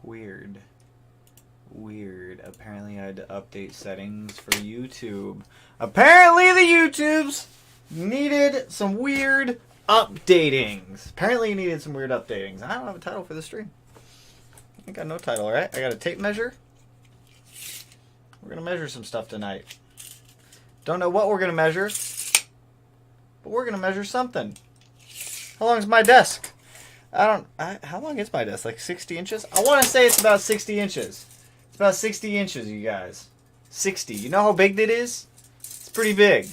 Weird. Weird. Apparently I had to update settings for YouTube. Apparently the YouTubes needed some weird updatings. Apparently you needed some weird updatings. I don't have a title for the stream. I got no title, right? I got a tape measure. We're going to measure some stuff tonight. Don't know what we're going to measure, but we're going to measure something. How long is my desk? How long is my desk? Like 60 inches? I want to say it's about 60 inches. It's about 60 inches, you guys. 60. You know how big it is? It's pretty big.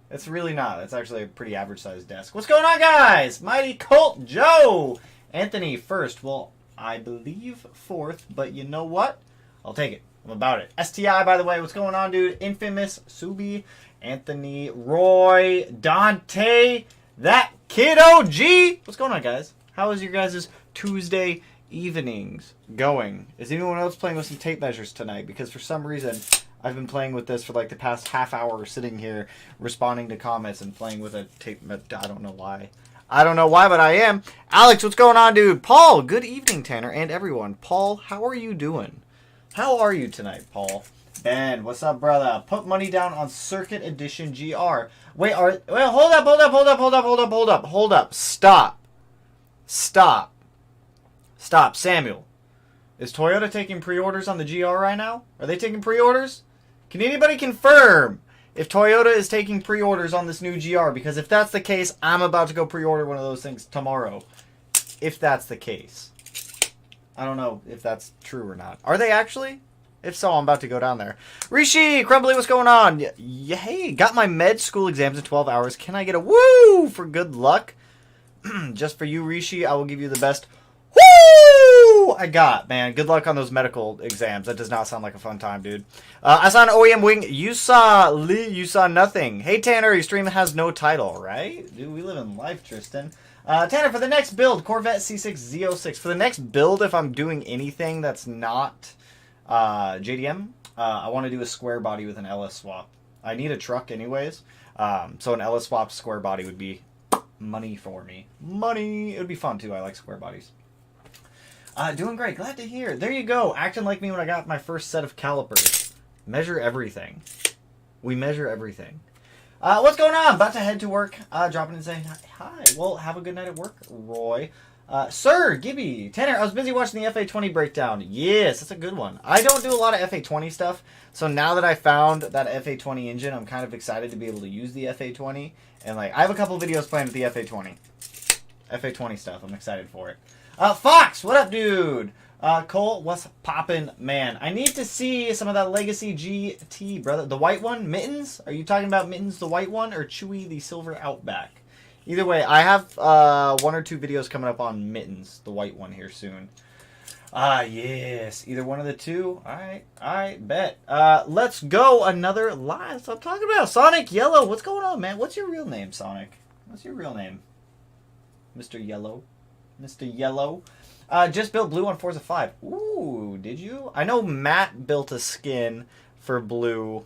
It's really not. It's actually a pretty average-sized desk. What's going on, guys? Mighty Colt Joe. Anthony first. Well, I believe fourth, but you know what? I'll take it. I'm about it. STI, by the way. What's going on, dude? Infamous, Subi, Anthony, Roy, Dante, that kid OG. What's going on, guys? How is your guys' Tuesday evenings going? Is anyone else playing with some tape measures tonight? Because for some reason, I've been playing with this for like the past half hour, sitting here, responding to comments and playing with a tape measure. I don't know why. I don't know why, but I am. Alex, what's going on, dude? Paul, good evening, Tanner, and everyone. Paul, how are you doing? How are you tonight, Paul? Ben, what's up, brother? Put money down on Circuit Edition GR. Wait, hold up. Stop. Samuel. Is Toyota taking pre-orders on the GR right now? Are they taking pre-orders? Can anybody confirm if Toyota is taking pre-orders on this new GR? Because if that's the case, I'm about to go pre-order one of those things tomorrow. If that's the case. I don't know if that's true or not. Are they actually? If so, I'm about to go down there. Rishi, Crumbly, what's going on? Yeah, hey, got my med school exams in 12 hours. Can I get a woo for good luck? Just for you, Rishi, I will give you the best woo I got, man. Good luck on those medical exams. That does not sound like a fun time, dude. I saw an OEM wing. You saw nothing. Hey, Tanner, your stream has no title, right? Dude, we live in life, Tristan. Tanner, for the next build, Corvette C6 Z06. For the next build, if I'm doing anything that's not JDM, I want to do a square body with an LS swap. I need a truck anyways, so an LS swap square body would be money for me. Money! It would be fun too. I like square bodies. Doing great. Glad to hear. There you go. Acting like me when I got my first set of calipers. Measure everything. We measure everything. What's going on? About to head to work. Dropping and saying hi. Well, have a good night at work, Roy. Sir, Gibby. Tanner, I was busy watching the FA20 breakdown. Yes, that's a good one. I don't do a lot of FA20 stuff, so now that I found that FA20 engine, I'm kind of excited to be able to use the FA20. And like, I have a couple videos planned with the FA20. FA20 stuff. I'm excited for it. Fox, what up, dude? Cole, what's poppin', man? I need to see some of that Legacy GT, brother. The white one, Mittens? Are you talking about Mittens, the white one, or Chewy, the silver Outback? Either way, I have 1 or 2 videos coming up on Mittens, the white one, here soon. Yes. Either one of the two. Alright, bet. Let's go another live. That's what I'm talking about. Sonic Yellow, what's going on, man? What's your real name, Sonic? What's your real name? Mr. Yellow. Mr. Yellow. Just built blue on Forza 5. Ooh, did you? I know Matt built a skin for blue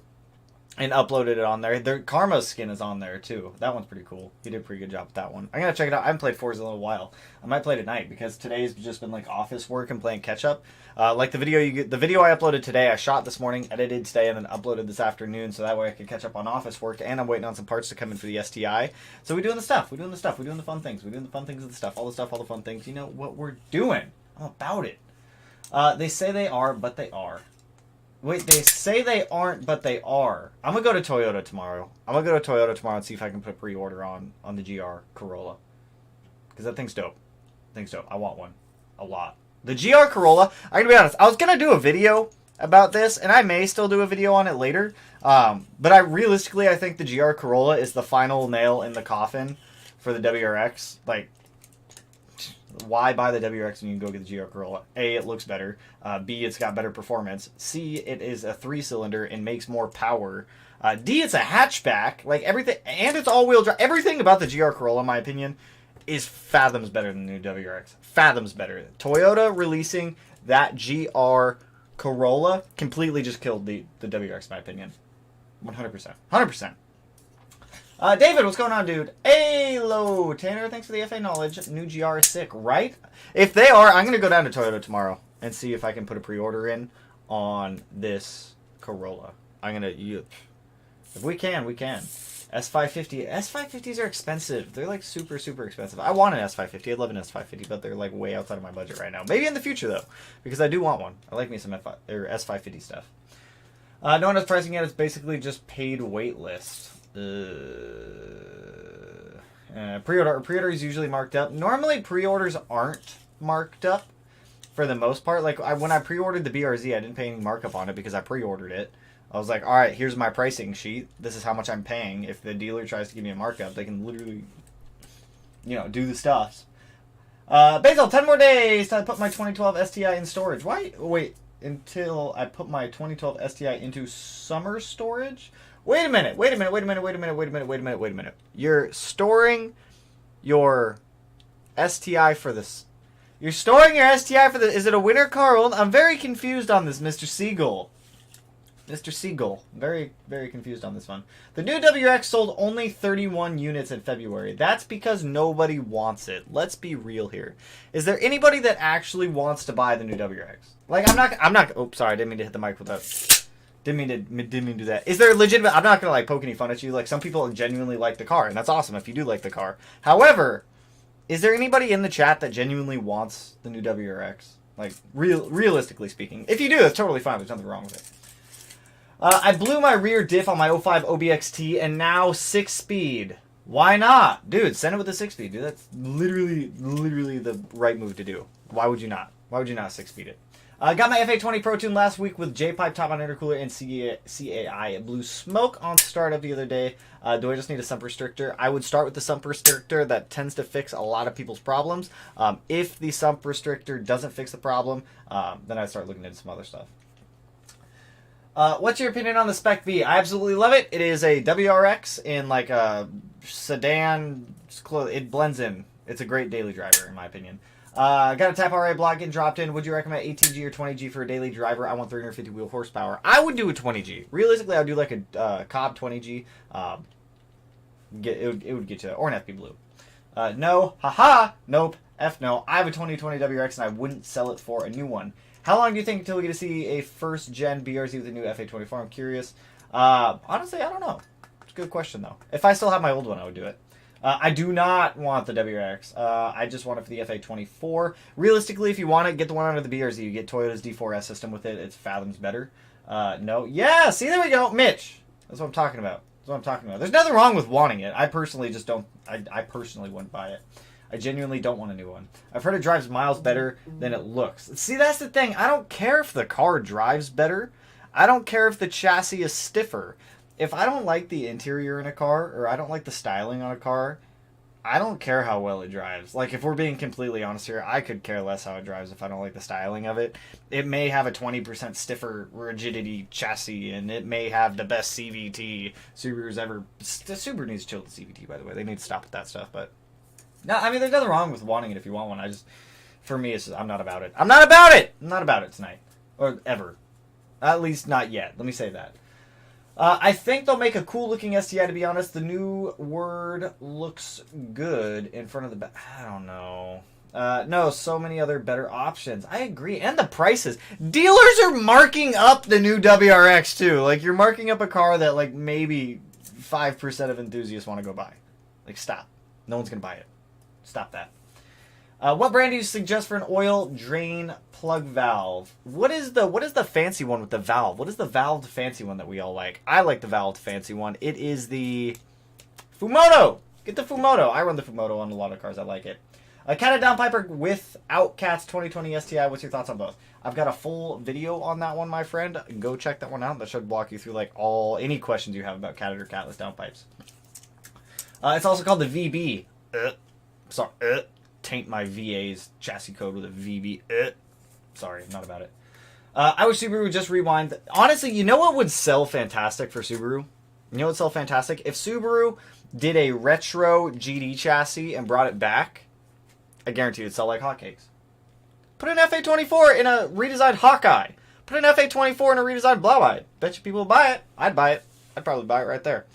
and uploaded it on there. Their Karma's skin is on there too. That one's pretty cool. He did a pretty good job with that one. I'm gonna check it out. I haven't played Forza in a little while. I might play tonight because today's just been like office work and playing catch up. Like the video I uploaded today, I shot this morning, edited today, and then uploaded this afternoon, so that way I could catch up on office work. And I'm waiting on some parts to come in for the STI. So we're doing the stuff. We're doing the stuff. We're doing the fun things. We're doing the fun things of the stuff. All the stuff. All the fun things. You know what we're doing? I'm about it. They say they are, but they are. Wait, they say they aren't, but they are. I'm going to go to Toyota tomorrow. And see if I can put a pre-order on the GR Corolla. Because that thing's dope. I want one. A lot. The GR Corolla, I'm going to be honest, I was going to do a video about this, and I may still do a video on it later. But realistically, I think the GR Corolla is the final nail in the coffin for the WRX. Like, why buy the WRX when you can go get the GR Corolla? A, it looks better. B, it's got better performance. C, it is a 3-cylinder and makes more power. D, it's a hatchback. Like everything, and it's all-wheel drive. Everything about the GR Corolla, in my opinion, is fathoms better than the new WRX. Fathoms better. Toyota releasing that GR Corolla completely just killed the WRX, in my opinion. 100%. 100%. David, what's going on, dude? Hello, Tanner. Thanks for the FA knowledge. New GR is sick, right? If they are, I'm going to go down to Toyota tomorrow. and see if I can put a pre-order in on this Corolla. If we can, we can. S550. S550s are expensive. They're like super, super expensive. I want an S550. I'd love an S550, but they're like way outside of my budget right now. Maybe in the future though, because I do want one. I like me some S550 stuff. No one has pricing yet. It's basically just paid wait list. Pre-order is usually marked up. Normally pre-orders aren't marked up for the most part. Like when I pre-ordered the BRZ, I didn't pay any markup on it because I pre-ordered it. I was like, all right, here's my pricing sheet. This is how much I'm paying. If the dealer tries to give me a markup, they can literally, do the stuff. Basil, 10 more days till I put my 2012 STI in storage. Why? Wait, until I put my 2012 STI into summer storage? Wait a minute. You're storing your STI for this. You're storing your STI for the... Is it a winter car? I'm very confused on this, Mr. Siegel. Mr. Siegel. Very, very confused on this one. The new WRX sold only 31 units in February. That's because nobody wants it. Let's be real here. Is there anybody that actually wants to buy the new WRX? Like, I'm not... Oops, sorry. I didn't mean to hit the mic with that. Didn't mean to do that. Is there legitimate... I'm not going to, like, poke any fun at you. Like, some people genuinely like the car, and that's awesome if you do like the car. However, is there anybody in the chat that genuinely wants the new WRX? Like, realistically speaking. If you do, that's totally fine. There's nothing wrong with it. I blew my rear diff on my 05 OBXT, and now 6-speed. Why not? Dude, send it with a 6-speed, dude. That's literally the right move to do. Why would you not? Why would you not 6-speed it? Got my FA20 Pro Tune last week with J-Pipe top on intercooler and CAI. It blew smoke on startup the other day. Do I just need a sump restrictor? I would start with the sump restrictor. That tends to fix a lot of people's problems. If the sump restrictor doesn't fix the problem, then I'd start looking into some other stuff. What's your opinion on the Spec V? I absolutely love it. It is a WRX in like a sedan. It blends in. It's a great daily driver, in my opinion. Got a Tap RA block getting dropped in. Would you recommend 18G or 20G for a daily driver? I want 350 wheel horsepower. I would do a 20G. Realistically, I would do like a Cobb 20G. It would get you that. Or an FB Blue. No. Haha. Nope. F no. I have a 2020 WRX and I wouldn't sell it for a new one. How long do you think until we get to see a first-gen BRZ with a new FA24? I'm curious. Honestly, I don't know. It's a good question, though. If I still have my old one, I would do it. I do not want the WRX. I just want it for the FA24. Realistically, if you want it, get the one under the BRZ. You get Toyota's D4S system with it. It's fathoms better. No. Yeah, see, there we go. Mitch. That's what I'm talking about. There's nothing wrong with wanting it. I personally just don't... I personally wouldn't buy it. I genuinely don't want a new one. I've heard it drives miles better than it looks. See, that's the thing. I don't care if the car drives better. I don't care if the chassis is stiffer. If I don't like the interior in a car, or I don't like the styling on a car, I don't care how well it drives. Like, if we're being completely honest here, I could care less how it drives if I don't like the styling of it. It may have a 20% stiffer rigidity chassis, and it may have the best CVT Subaru's ever... The Subaru needs to chill the CVT, by the way. They need to stop with that stuff, but... No, I mean, there's nothing wrong with wanting it if you want one. For me, it's just, I'm not about it. I'm not about it tonight. Or ever. At least not yet. Let me say that. I think they'll make a cool-looking STI, to be honest. The new word looks good in front of the... I don't know. No, so many other better options. I agree. And the prices. Dealers are marking up the new WRX, too. Like, you're marking up a car that, like, maybe 5% of enthusiasts want to go buy. Like, stop. No one's going to buy it. Stop that. What brand do you suggest for an oil drain plug valve? What is the fancy one with the valve? What is the valved fancy one that we all like? I like the valved fancy one. It is the Fumoto. Get the Fumoto. I run the Fumoto on a lot of cars. I like it. Cat downpiper without Cat's 2020 STI. What's your thoughts on both? I've got a full video on that one, my friend. Go check that one out. That should walk you through like any questions you have about catted or catless downpipes. It's also called the VB. Sorry, taint my VA's chassis code with a VB. Sorry, I'm not about it. I wish Subaru would just rewind. Honestly, you know what would sell fantastic for Subaru? You know what would sell fantastic? If Subaru did a retro GD chassis and brought it back, I guarantee it'd sell like hotcakes. Put an FA24 in a redesigned Hawkeye. Put an FA24 in a redesigned Blue-Eyed. Bet you people would buy it. I'd buy it. I'd probably buy it right there.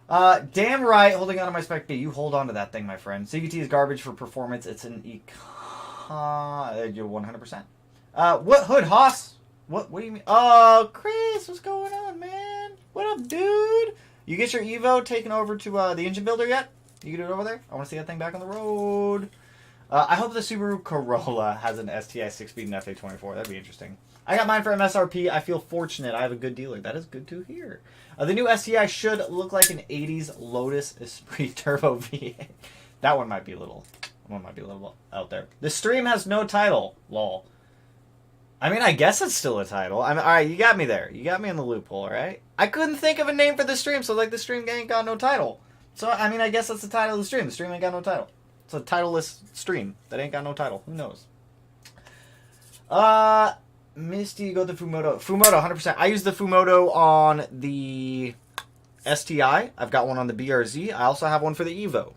Damn right, holding on to my Spec B. You hold on to that thing, my friend. CVT is garbage for performance. It's an you're 100%. What hood, Haas? What do you mean? Oh, Chris, what's going on, man? What up, dude? You get your Evo taken over to the engine builder yet? You get it over there? I want to see that thing back on the road. I hope the Subaru Corolla has an STI 6-speed and FA24. That'd be interesting. I got mine for MSRP. I feel fortunate. I have a good dealer. That is good to hear. The new STI should look like an 80s Lotus Esprit Turbo V8. That one might be a little out there. The stream has no title. Lol. I mean, I guess it's still a title. I mean, all right, you got me there. You got me in the loophole, all right? I couldn't think of a name for the stream, so like the stream ain't got no title. So I mean, I guess that's the title of the stream. The stream ain't got no title. It's a titleless stream that ain't got no title. Who knows? Misty, go the Fumoto. Fumoto, 100%. I use the Fumoto on the STI. I've got one on the BRZ. I also have one for the Evo.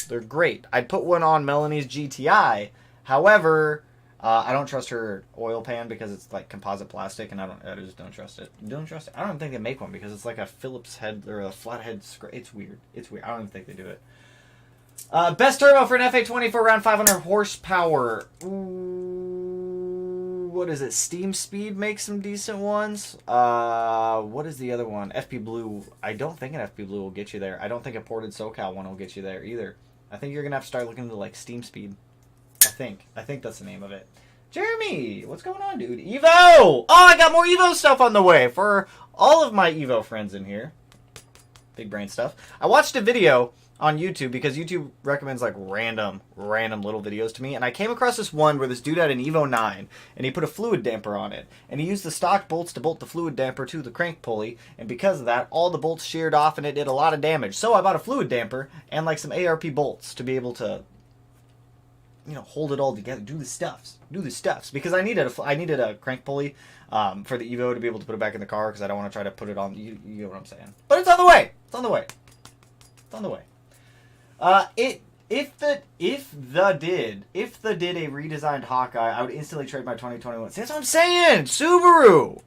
They're great. I'd put one on Melanie's GTI. However, I don't trust her oil pan because it's like composite plastic, and I just don't trust it. Don't trust it. I don't even think they make one because it's like a Phillips head or a flathead. It's weird. It's weird. I don't even think they do it. Best turbo for an FA20 for around 500 horsepower. Ooh, what is it? Steam Speed makes some decent ones. What is the other one? FP Blue. I don't think an FP Blue will get you there. I don't think a ported SoCal one will get you there either. I think you're gonna have to start looking into like Steam Speed. I think that's the name of it. Jeremy, what's going on, dude? Evo! Oh, I got more Evo stuff on the way for all of my Evo friends in here. Big brain stuff. I watched a video on YouTube because YouTube recommends like random little videos to me, and I came across this one where this dude had an Evo 9 and he put a fluid damper on it, and he used the stock bolts to bolt the fluid damper to the crank pulley, and because of that all the bolts sheared off and it did a lot of damage. So I bought a fluid damper and like some ARP bolts to be able to, you know, hold it all together, do the stuffs because I needed a crank pulley for the Evo to be able to put it back in the car because I don't want to try to put it on, you know what I'm saying. But it's on the way. If the did a redesigned Hawkeye, I would instantly trade my 2021. See, that's what I'm saying. Subaru,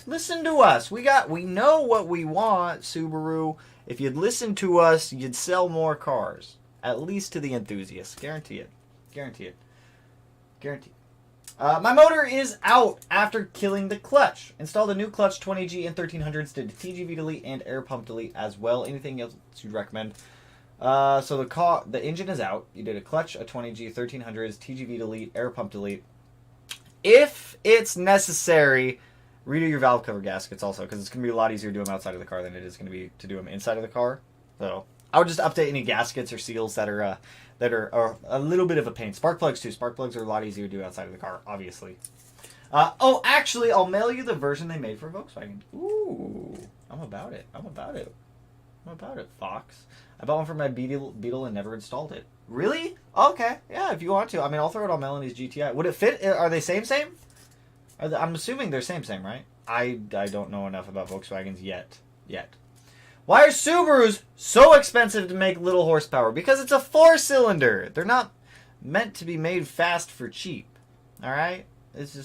listen to us. We know what we want, Subaru. If you'd listen to us, you'd sell more cars, at least to the enthusiasts. Guarantee it. My motor is out after killing the clutch. Installed a new clutch, 20G and 1300s. Did a TGV delete and air pump delete as well. Anything else you'd recommend? So the engine is out. You did a clutch, a 20G, 1300s, TGV delete, air pump delete. If it's necessary, redo your valve cover gaskets also, because it's going to be a lot easier to do them outside of the car than it is going to be to do them inside of the car. So I would just update any gaskets or seals that are a little bit of a pain. Spark plugs too. Spark plugs are a lot easier to do outside of the car, obviously. Actually, I'll mail you the version they made for Volkswagen. Ooh, I'm about it, Fox. I bought one for my Beetle and never installed it. Really? Okay. Yeah, if you want to. I mean, I'll throw it on Melanie's GTI. Would it fit? Are they same? I'm assuming they're same, right? I don't know enough about Volkswagens yet. Why are Subarus so expensive to make little horsepower? Because it's a 4-cylinder. They're not meant to be made fast for cheap. All right? This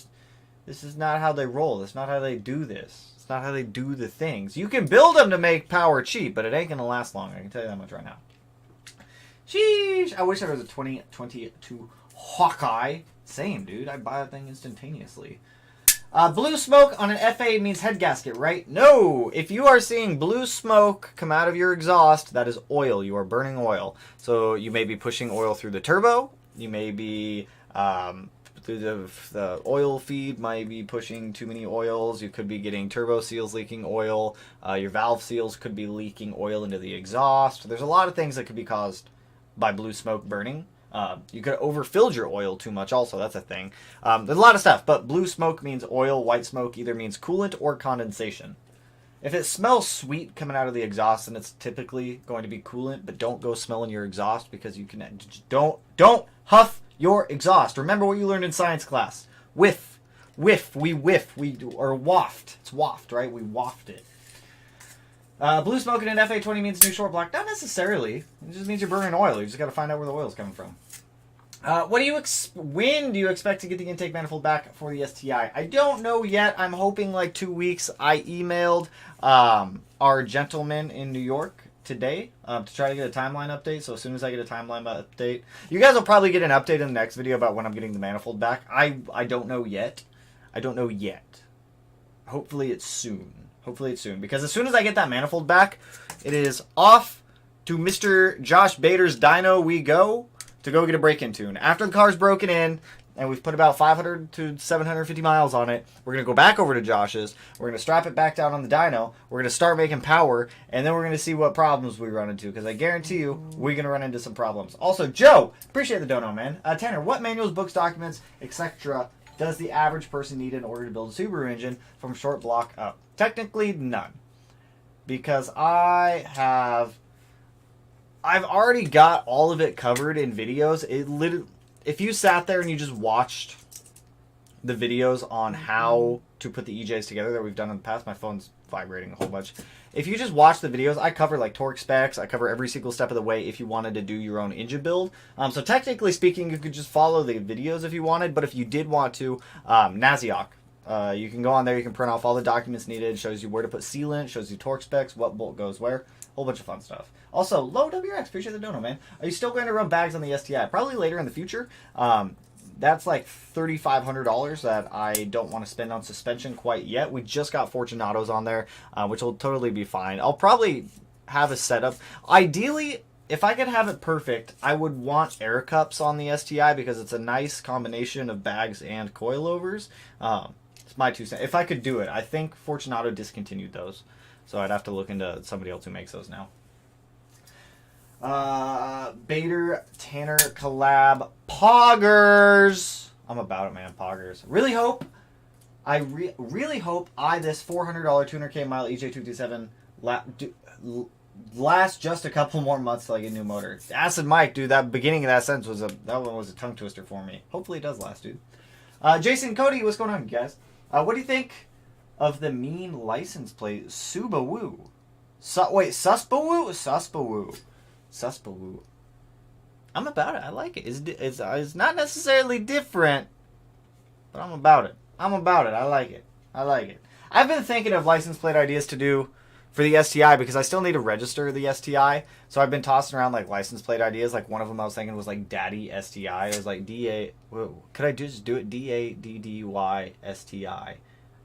is not how they roll. That's not how they do this. It's not how they do the things. You can build them to make power cheap, but it ain't going to last long. I can tell you that much right now. Sheesh. I wish there was a 2022 Hawkeye. Same, dude. I'd buy that thing instantaneously. Blue smoke on an FA means head gasket, right? No! If you are seeing blue smoke come out of your exhaust, that is oil. You are burning oil. So you may be pushing oil through the turbo. You may be... the oil feed might be pushing too many oils. You could be getting turbo seals leaking oil. Your valve seals could be leaking oil into the exhaust. There's a lot of things that could be caused by blue smoke burning. You could have overfilled your oil too much also. That's a thing. There's a lot of stuff, but blue smoke means oil. White smoke either means coolant or condensation. If it smells sweet coming out of the exhaust, then it's typically going to be coolant, but don't go smelling your exhaust because you can... Don't huff your exhaust. Remember what you learned in science class. Whiff, we or waft. It's waft, right? We waft it. Blue smoke in an FA20 means new short block. Not necessarily. It just means you're burning oil. You just got to find out where the oil's coming from. When do you expect to get the intake manifold back for the STI? I don't know yet. I'm hoping like 2 weeks. I emailed our gentleman in New York today to try to get a timeline update. So as soon as I get a timeline update, you guys will probably get an update in the next video about when I'm getting the manifold back. I don't know yet. I don't know yet. Hopefully it's soon. Hopefully it's soon. Because as soon as I get that manifold back, it is off to Mr. Josh Bader's dyno we go to go get a break-in tune. After the car's broken in, and we've put about 500 to 750 miles on it, we're going to go back over to Josh's. We're going to strap it back down on the dyno. We're going to start making power, and then we're going to see what problems we run into, because I guarantee you we're going to run into some problems. Also, Joe, appreciate the dono, man. Tanner, what manuals, books, documents, etc. does the average person need in order to build a Subaru engine from short block up? Technically, none. Because I've already got all of it covered in videos. If you sat there and you just watched the videos on how to put the EJs together that we've done in the past, my phone's vibrating a whole bunch. If you just watch the videos, I cover like torque specs. I cover every single step of the way if you wanted to do your own engine build. So technically speaking, you could just follow the videos if you wanted. But if you did want to, Naziok. You can go on there. You can print off all the documents needed. It shows you where to put sealant. Shows you torque specs, what bolt goes where. Whole bunch of fun stuff. Also, Low WX, appreciate the dono, man. Are you still going to run bags on the STI? Probably later in the future. That's like $3,500 that I don't want to spend on suspension quite yet. We just got Fortunatos on there, which will totally be fine. I'll probably have a setup. Ideally, if I could have it perfect, I would want air cups on the STI because it's a nice combination of bags and coilovers. It's my 2 cents. If I could do it, I think Fortunato discontinued those. So I'd have to look into somebody else who makes those now. Bader, Tanner, collab, Poggers. I'm about it, man. Poggers. Really hope this $400 200k mile EJ227 lasts just a couple more months till I get a new motor. Acid Mike, dude, that beginning of that sentence that one was a tongue twister for me. Hopefully it does last, dude. Jason Cody, what's going on, guys? What do you think of the meme license plate Subaru? Suspawoo? Suspawoo. I'm about it. I like it. It's not necessarily different, but I'm about it. I like it. I've been thinking of license plate ideas to do for the STI because I still need to register the STI. So I've been tossing around like license plate ideas. Like one of them I was thinking was like Daddy STI. It was like could I just do it DADDY STI?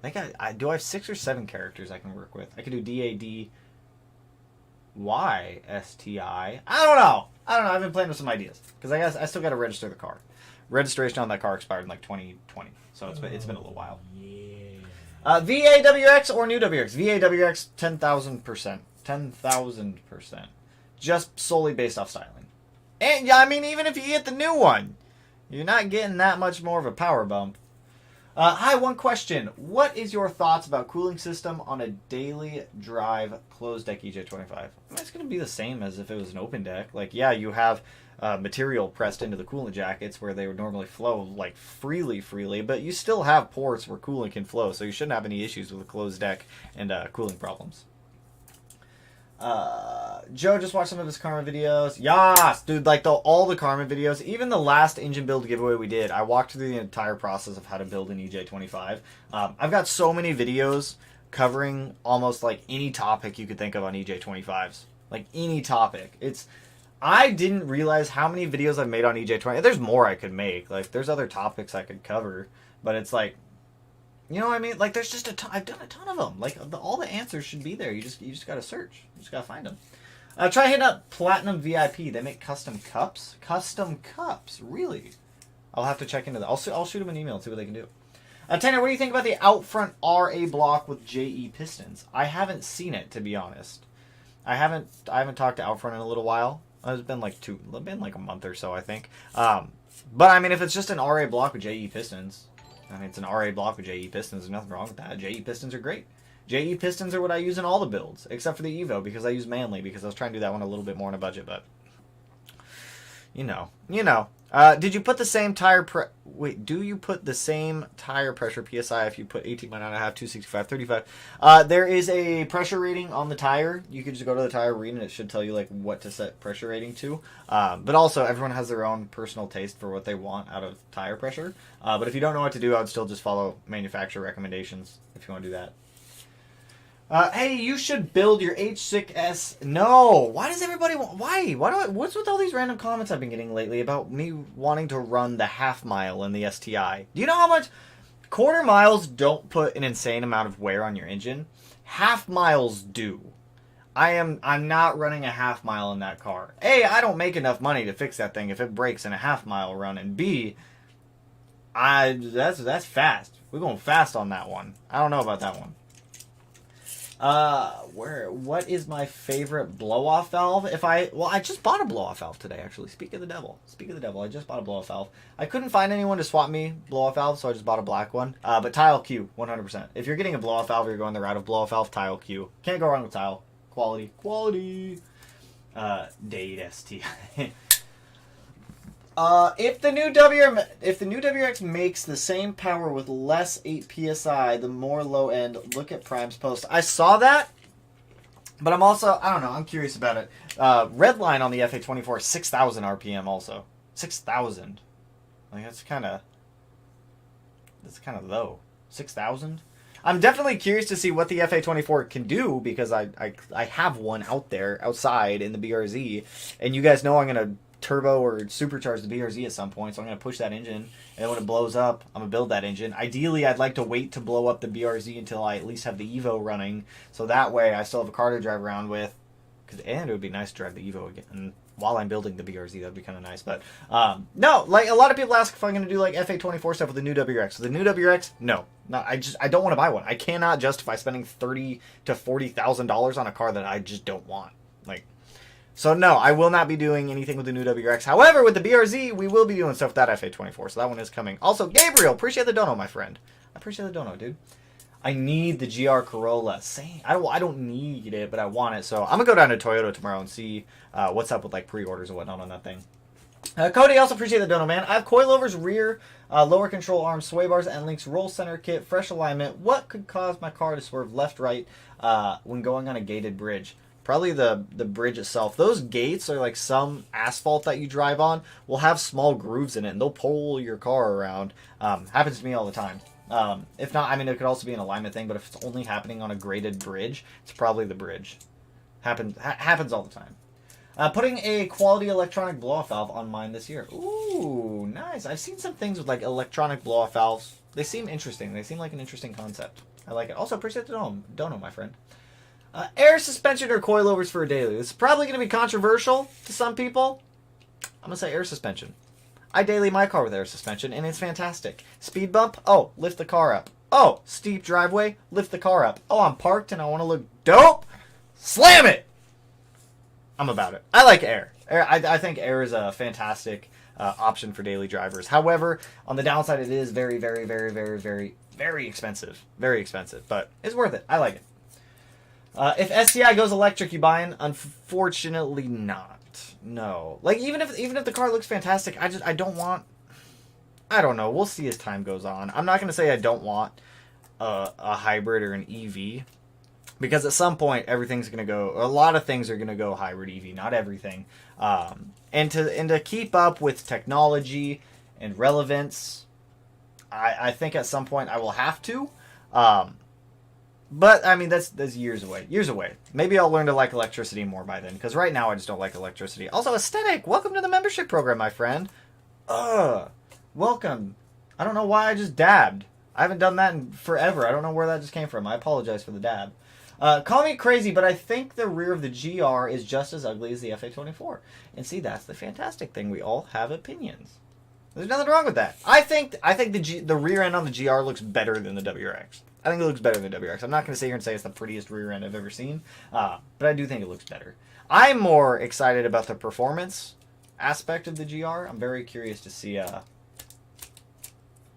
I think do I have 6 or 7 characters I can work with? I could do DADYSTI. I don't know. I've been playing with some ideas because I guess I still got to register the car. Registration on that car expired in like 2020, so it's been a little while. Yeah. VAWX or new WX? VAWX 10,000%. 10,000%. Just solely based off styling. And yeah, I mean, even if you get the new one, you're not getting that much more of a power bump. Hi, one question. What is your thoughts about cooling system on a daily drive closed deck EJ25? I mean, it's going to be the same as if it was an open deck. Like, yeah, you have material pressed into the coolant jackets where they would normally flow like freely, but you still have ports where coolant can flow, so you shouldn't have any issues with a closed deck and cooling problems. Joe just watched some of his Karma videos. Yas! Dude, like all the Karma videos, even the last engine build giveaway we did, I walked through the entire process of how to build an EJ25. I've got so many videos covering almost like any topic you could think of on EJ25s. Like any topic. I didn't realize how many videos I've made on EJ20. There's more I could make. Like, there's other topics I could cover. But it's like, you know what I mean? Like, there's just I've done a ton of them. Like, all the answers should be there. You just got to search. You just got to find them. Try hitting up Platinum VIP. They make custom cups. Custom cups? Really? I'll have to check into that. I'll shoot them an email and see what they can do. Tanner, what do you think about the out front RA block with JE pistons? I haven't seen it, to be honest. I haven't talked to Outfront in a little while. It's been like a month or so, I think. But I mean, if it's just an RA block with JE pistons, I mean, it's an RA block with JE pistons. There's nothing wrong with that. JE pistons are great. JE pistons are what I use in all the builds, except for the Evo, because I use Manly, because I was trying to do that one a little bit more on a budget, but you know. Did you put the same tire do you put the same tire pressure PSI if you put 18.9.5, 265, 35? There is a pressure rating on the tire. You could just go to the tire read and it should tell you like what to set pressure rating to. But also everyone has their own personal taste for what they want out of tire pressure. But if you don't know what to do, I would still just follow manufacturer recommendations if you want to do that. Hey, you should build your H6S. No, why does everybody want? What's with all these random comments I've been getting lately about me wanting to run the half mile in the STI? Do you know how much? Quarter miles don't put an insane amount of wear on your engine. Half miles do. I'm not running a half mile in that car. A, I don't make enough money to fix that thing if it breaks in a half mile run, and B, that's fast. We're going fast on that one. I don't know about that one. What is my favorite blow-off valve? I just bought a blow-off valve today, actually. Speak of the devil, I just bought a blow-off valve. I couldn't find anyone to swap me blow-off valve, so I just bought a black one. But tile Q, 100%. If you're getting a blow-off valve, or you're going the route of blow-off valve, tile Q. Can't go wrong with tile. Quality. Date ST. If the new WRX makes the same power with less 8 psi, the more low end. Look at Prime's post. I saw that, but I don't know. I'm curious about it. Red line on the FA24 6,000 RPM also. 6,000. Like that's kind of low. 6,000. I'm definitely curious to see what the FA24 can do because I have one out there outside in the BRZ, and you guys know I'm gonna turbo or supercharge the BRZ at some point, so I'm going to push that engine, and then when it blows up, I'm going to build that engine. Ideally, I'd like to wait to blow up the BRZ until I at least have the Evo running, so that way I still have a car to drive around with, and it would be nice to drive the Evo again while I'm building the BRZ. That would be kind of nice, but no, like a lot of people ask if I'm going to do like FA24 stuff with the new WRX. With the new WRX, no. I don't want to buy one. I cannot justify spending $30,000 to $40,000 on a car that I just don't want. So no, I will not be doing anything with the new WRX. However, with the BRZ, we will be doing stuff with that FA24, so that one is coming. Also, Gabriel, appreciate the dono, my friend. I appreciate the dono, dude. I need the GR Corolla. I don't need it, but I want it. So I'm going to go down to Toyota tomorrow and see what's up with like pre-orders and whatnot on that thing. Cody, also appreciate the dono, man. I have coilovers, rear, lower control arm, sway bars, and links, roll center kit, fresh alignment. What could cause my car to swerve left-right when going on a gated bridge? Probably the bridge itself. Those gates are like some asphalt that you drive on will have small grooves in it, and they'll pull your car around. Happens to me all the time. If not, I mean, it could also be an alignment thing, but if it's only happening on a graded bridge, it's probably the bridge. Happens all the time. Putting a quality electronic blow-off valve on mine this year. Ooh, nice. I've seen some things with like electronic blow-off valves. They seem interesting. They seem like an interesting concept. I like it. Also, appreciate the dono, my friend. Air suspension or coilovers for a daily. This is probably going to be controversial to some people. I'm going to say air suspension. I daily my car with air suspension, and it's fantastic. Speed bump? Oh, lift the car up. Oh, steep driveway? Lift the car up. Oh, I'm parked and I want to look dope? Slam it! I'm about it. I like air. I think air is a fantastic option for daily drivers. However, on the downside, it is very, very, very, very, very, very expensive. Very expensive, but it's worth it. I like it. If STI goes electric, you buying? Unfortunately, not. No. Like even if the car looks fantastic, I don't want. I don't know. We'll see as time goes on. I'm not gonna say I don't want a hybrid or an EV, because at some point everything's gonna go. A lot of things are gonna go hybrid EV. Not everything. And to keep up with technology and relevance, I think at some point I will have to. But, I mean, that's years away. Years away. Maybe I'll learn to like electricity more by then, because right now I just don't like electricity. Also, Aesthetic, welcome to the membership program, my friend. Welcome. I don't know why I just dabbed. I haven't done that in forever. I don't know where that just came from. I apologize for the dab. Call me crazy, but I think the rear of the GR is just as ugly as the FA24. And see, that's the fantastic thing. We all have opinions. There's nothing wrong with that. I think the rear end on the GR looks better than the WRX. I think it looks better than the WRX. I'm not going to sit here and say it's the prettiest rear end I've ever seen, but I do think it looks better. I'm more excited about the performance aspect of the GR. I'm very curious to see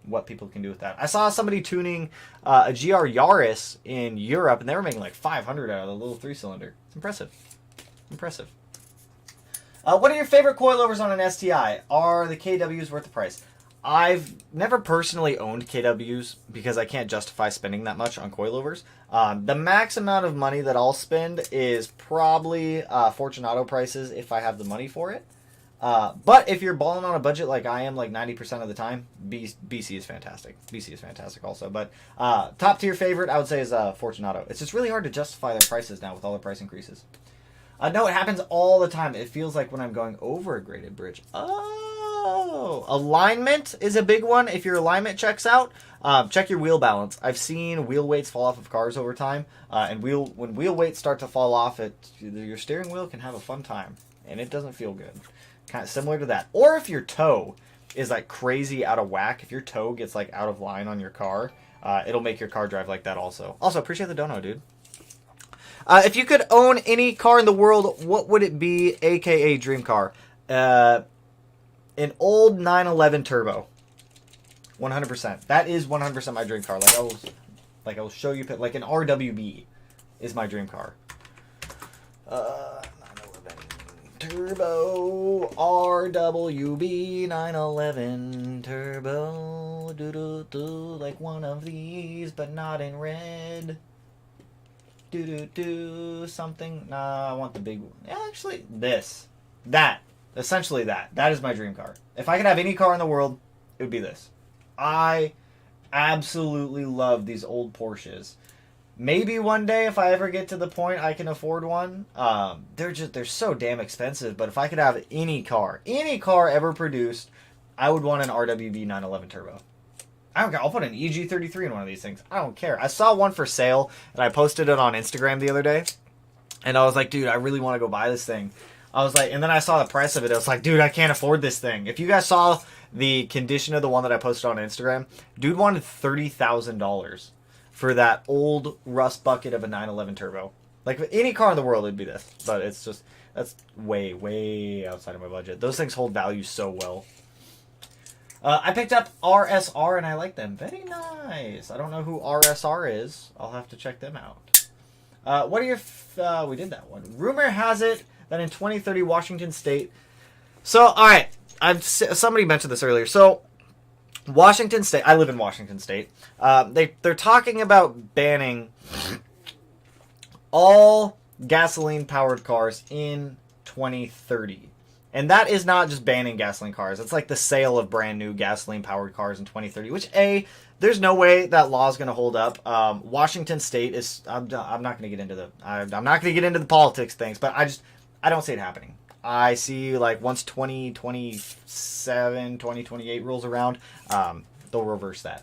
what people can do with that. I saw somebody tuning a GR Yaris in Europe, and they were making like 500 out of the little 3-cylinder. It's impressive. Impressive. What are your favorite coilovers on an STI? Are the KWs worth the price? I've never personally owned KWs because I can't justify spending that much on coilovers. The max amount of money that I'll spend is probably Fortunato prices if I have the money for it. But if you're balling on a budget like I am, like 90% of the time, BC is fantastic. BC is fantastic also. But top tier favorite, I would say, is Fortunato. It's just really hard to justify their prices now with all the price increases. No, it happens all the time. It feels like when I'm going over a graded bridge. Oh, alignment is a big one. If your alignment checks out, check your wheel balance. I've seen wheel weights fall off of cars over time, and when wheel weights start to fall off, your steering wheel can have a fun time, and it doesn't feel good. Kind of similar to that. Or if your toe is like crazy out of whack, if your toe gets like out of line on your car, it'll make your car drive like that also. Also, appreciate the dono, dude. If you could own any car in the world, what would it be, aka dream car? An old 911 Turbo. 100%. That is 100% my dream car. Like I will show you, like an RWB is my dream car. 911 Turbo, RWB 911 Turbo. Do like one of these, but not in red. Something. Nah, I want the big one. Actually, essentially that is my dream car. If I could have any car in the world, it would be this. I absolutely love these old Porsches. Maybe one day, if I ever get to the point I can afford one, they're so damn expensive. But if I could have any car ever produced, I would want an RWB 911 Turbo. I don't care. I'll put an EG33 in one of these things. I don't care. I saw one for sale, and I posted it on Instagram the other day. And I was like, dude, I really want to go buy this thing. I was like, and then I saw the price of it. I was like, dude, I can't afford this thing. If you guys saw the condition of the one that I posted on Instagram, dude wanted $30,000 for that old rust bucket of a 911 Turbo. Like, any car in the world, it'd be this. But it's just, that's way, way outside of my budget. Those things hold value so well. I picked up RSR and I like them. Very nice. I don't know who RSR is. I'll have to check them out. What are your... we did that one. Rumor has it that in 2030 Washington State... So, alright. Somebody mentioned this earlier. So, Washington State... I live in Washington State. They're talking about banning all gasoline-powered cars in 2030. And that is not just banning gasoline cars. It's like the sale of brand new gasoline-powered cars in 2030, which, there's no way that law is going to hold up. Washington State is... I'm not going to get into the... I'm not going to get into the politics things, but I don't see it happening. I see, like, once 2027, 2028 rolls around, they'll reverse that.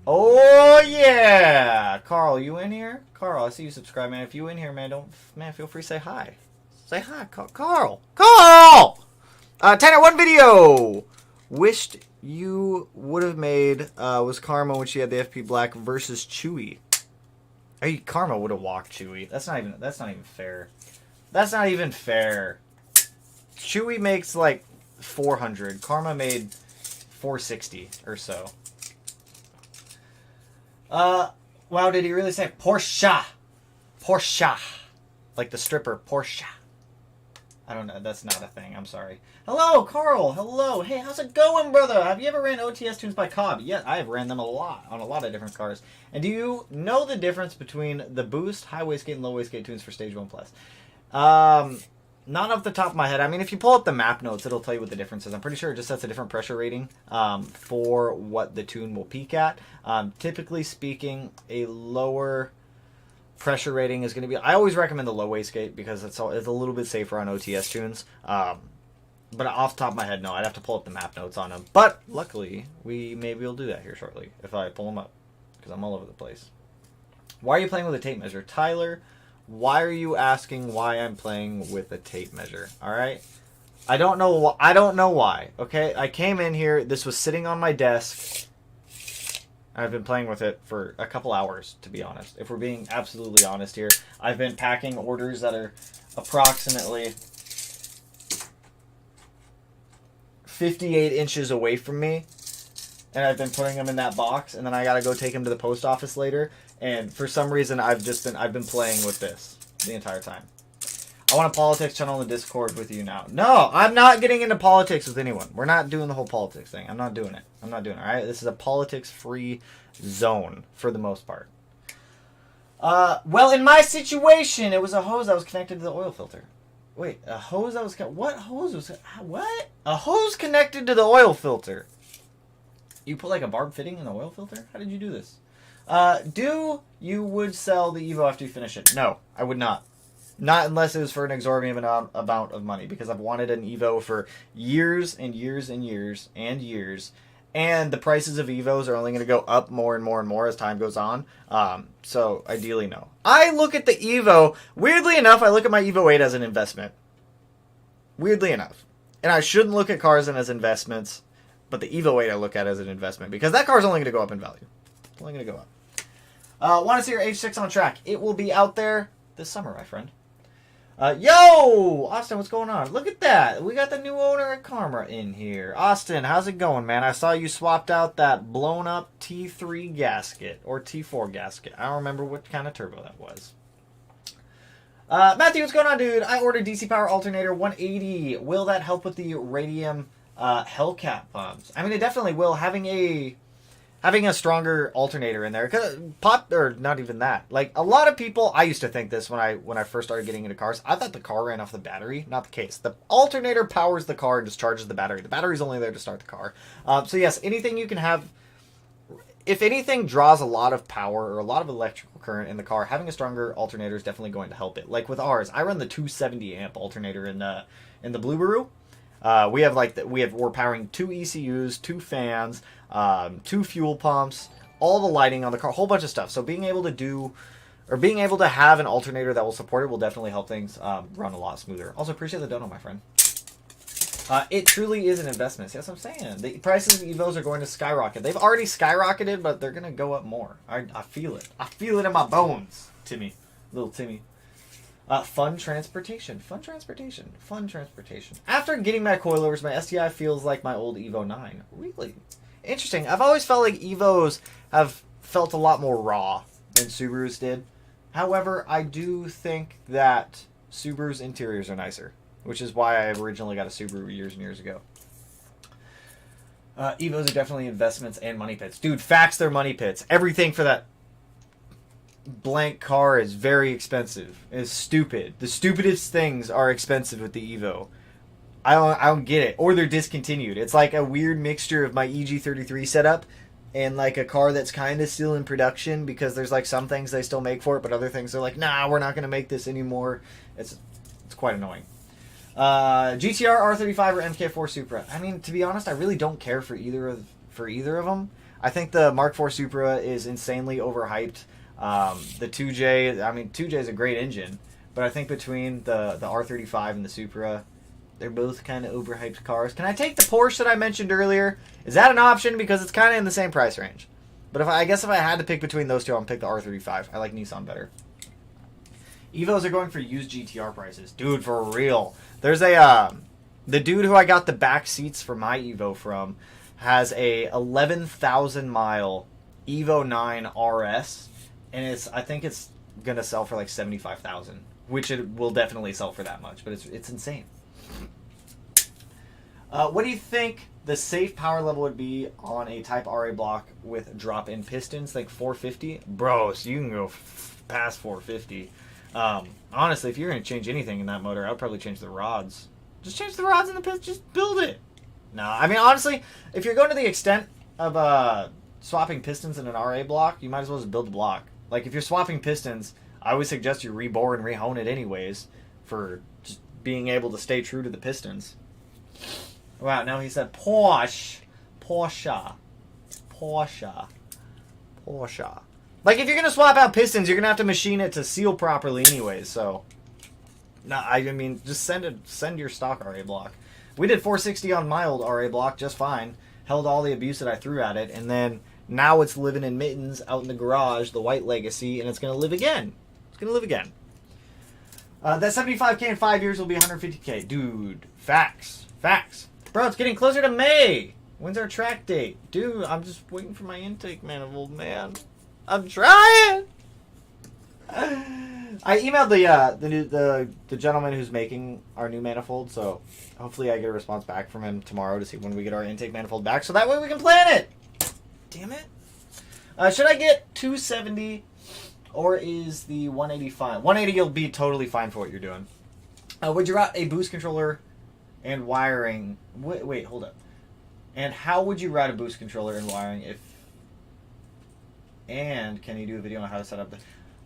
Oh, yeah! Carl, you in here? Carl, I see you subscribe, man. If you in here, man, feel free to say hi. Say hi, Carl. Carl! Tanner, one video! Wished you would have made was Karma when she had the FP Black versus Chewy. Karma would have walked Chewy. That's not even fair. That's not even fair. Chewy makes like 400. Karma made 460 or so. Wow, did he really say Porsche? Porsche. Like the stripper, Porsche. I don't know. That's not a thing. I'm sorry. Hello, Carl. Hello. Hey, how's it going, brother? Have you ever ran OTS tunes by Cobb? Yeah, I have ran them a lot on a lot of different cars. And do you know the difference between the boost, high wastegate, and low wastegate tunes for Stage 1 Plus? Not off the top of my head. I mean, if you pull up the map notes, it'll tell you what the difference is. I'm pretty sure it just sets a different pressure rating for what the tune will peak at. Typically speaking, a lower pressure rating is going to be... I always recommend the low wastegate because it's a little bit safer on OTS tunes. But off the top of my head, no. I'd have to pull up the map notes on them. But luckily, maybe we'll do that here shortly if I pull them up because I'm all over the place. Why are you playing with a tape measure? Tyler, why are you asking why I'm playing with a tape measure? All right? I don't know why. Okay? I came in here. This was sitting on my desk. I've been playing with it for a couple hours, to be honest. If we're being absolutely honest here, I've been packing orders that are approximately 58 inches away from me, and I've been putting them in that box, and then I gotta go take them to the post office later. And for some reason, I've been playing with this the entire time. I want a politics channel on the Discord with you now. No, I'm not getting into politics with anyone. We're not doing the whole politics thing. I'm not doing it. All right? This is a politics-free zone for the most part. Well, in my situation, it was a hose that was connected to the oil filter. Wait, a hose that was... What hose was... What? A hose connected to the oil filter. You put like a barb fitting in the oil filter? How did you do this? You would sell the Evo after you finish it? No, I would not. Not unless it was for an exorbitant amount of money, because I've wanted an Evo for years and years and years and years. And the prices of Evos are only going to go up more and more and more as time goes on. So ideally, no. I look at the Evo, weirdly enough, I look at my Evo 8 as an investment. Weirdly enough. And I shouldn't look at cars as investments, but the Evo 8 I look at as an investment, because that car is only going to go up in value. It's only going to go up. Want to see your H6 on track? It will be out there this summer, my friend. Yo! Austin, what's going on? Look at that. We got the new owner of Karma in here. Austin, how's it going, man? I saw you swapped out that blown up T3 gasket, or T4 gasket. I don't remember what kind of turbo that was. Matthew, what's going on, dude? I ordered DC Power Alternator 180. Will that help with the Radium Hellcat pumps? I mean, it definitely will. Having a stronger alternator in there, or not even that. Like, a lot of people, I used to think this when I first started getting into cars. I thought the car ran off the battery. Not the case. The alternator powers the car and discharges the battery. The battery's only there to start the car. So yes, anything you can have, if anything draws a lot of power or a lot of electrical current in the car, having a stronger alternator is definitely going to help it. Like with ours, I run the 270 amp alternator in the Blueberry. We're powering 2 ECUs, 2 fans, 2 fuel pumps, all the lighting on the car, a whole bunch of stuff. So being able to have an alternator that will support it will definitely help things run a lot smoother. Also, appreciate the dono, my friend. It truly is an investment. See, that's what I'm saying. The prices of Evos are going to skyrocket. They've already skyrocketed, but they're going to go up more. I feel it. I feel it in my bones, Timmy. Little Timmy. Fun transportation. After getting my coilovers, my STI feels like my old Evo 9. Really? Interesting. I've always felt like Evos have felt a lot more raw than Subarus did. However, I do think that Subaru's interiors are nicer, which is why I originally got a Subaru years and years ago. Evos are definitely investments and money pits. Dude, facts, they're money pits. Everything for that blank car is very expensive. It's stupid. The stupidest things are expensive with the Evo. I don't get it. Or they're discontinued. It's like a weird mixture of my EG33 setup and like a car that's kind of still in production, because there's like some things they still make for it, but other things they're like, nah, we're not going to make this anymore. It's quite annoying. GTR, R35, or MK4 Supra. I mean, to be honest, I really don't care for either of them. I think the Mark IV Supra is insanely overhyped. The 2J, I mean, 2J is a great engine, but I think between the R35 and the Supra, they're both kind of overhyped cars. Can I take the Porsche that I mentioned earlier? Is that an option? Because it's kind of in the same price range. But I guess if I had to pick between those two, I'm pick the R35. I like Nissan better. Evos are going for used GTR prices. Dude, for real. There's the dude who I got the back seats for my Evo from has a 11,000 mile Evo 9 RS. And I think it's going to sell for like $75,000, which it will definitely sell for that much, but it's insane. What do you think the safe power level would be on a Type RA block with drop-in pistons? Like 450? Bro, so you can go past 450. Honestly, if you're going to change anything in that motor, I would probably change the rods. Just change the rods and the pistons. Just build it. No, I mean, honestly, if you're going to the extent of swapping pistons in an RA block, you might as well just build the block. Like, if you're swapping pistons, I would suggest you rebore and rehone it anyways for just being able to stay true to the pistons. Wow, now he said Porsche. Like, if you're going to swap out pistons, you're going to have to machine it to seal properly anyways, so... No, I mean, just send your stock RA block. We did 460 on my old RA block just fine. Held all the abuse that I threw at it, and then... Now it's living in mittens out in the garage, the white legacy, and it's going to live again. That 75K in 5 years will be 150K. Dude, facts. Bro, it's getting closer to May. When's our track date? Dude, I'm just waiting for my intake manifold, man. I'm trying. I emailed the gentleman who's making our new manifold, so hopefully I get a response back from him tomorrow to see when we get our intake manifold back, so that way we can plan it. Damn it. Should I get 270 or is the 180 fine? 180 will be totally fine for what you're doing. Would you route a boost controller and wiring? Wait, hold up. And how would you route a boost controller and wiring if... And can you do a video on how to set up the...